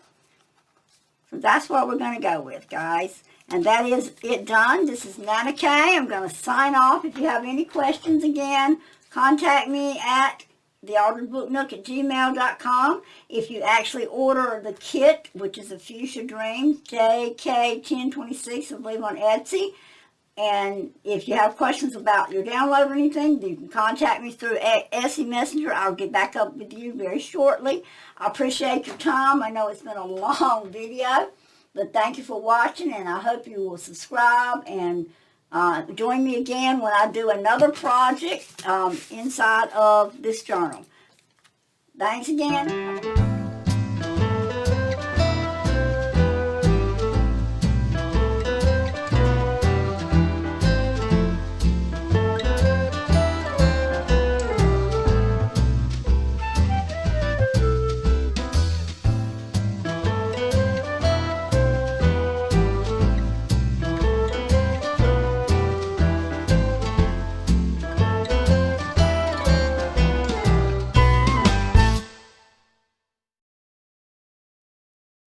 so that's what we're going to go with, guys. And that is it done. This is Nana Kay. I'm going to sign off. If you have any questions, again, contact me at thealteredbooknook@gmail.com. If you actually order the kit, which is a Fuchsia Dreams, JK1026, I believe, on Etsy. And if you have questions about your download or anything, you can contact me through Etsy Messenger. I'll get back up with you very shortly. I appreciate your time. I know it's been a long video. But thank you for watching, and I hope you will subscribe and join me again when I do another project inside of this journal. Thanks again.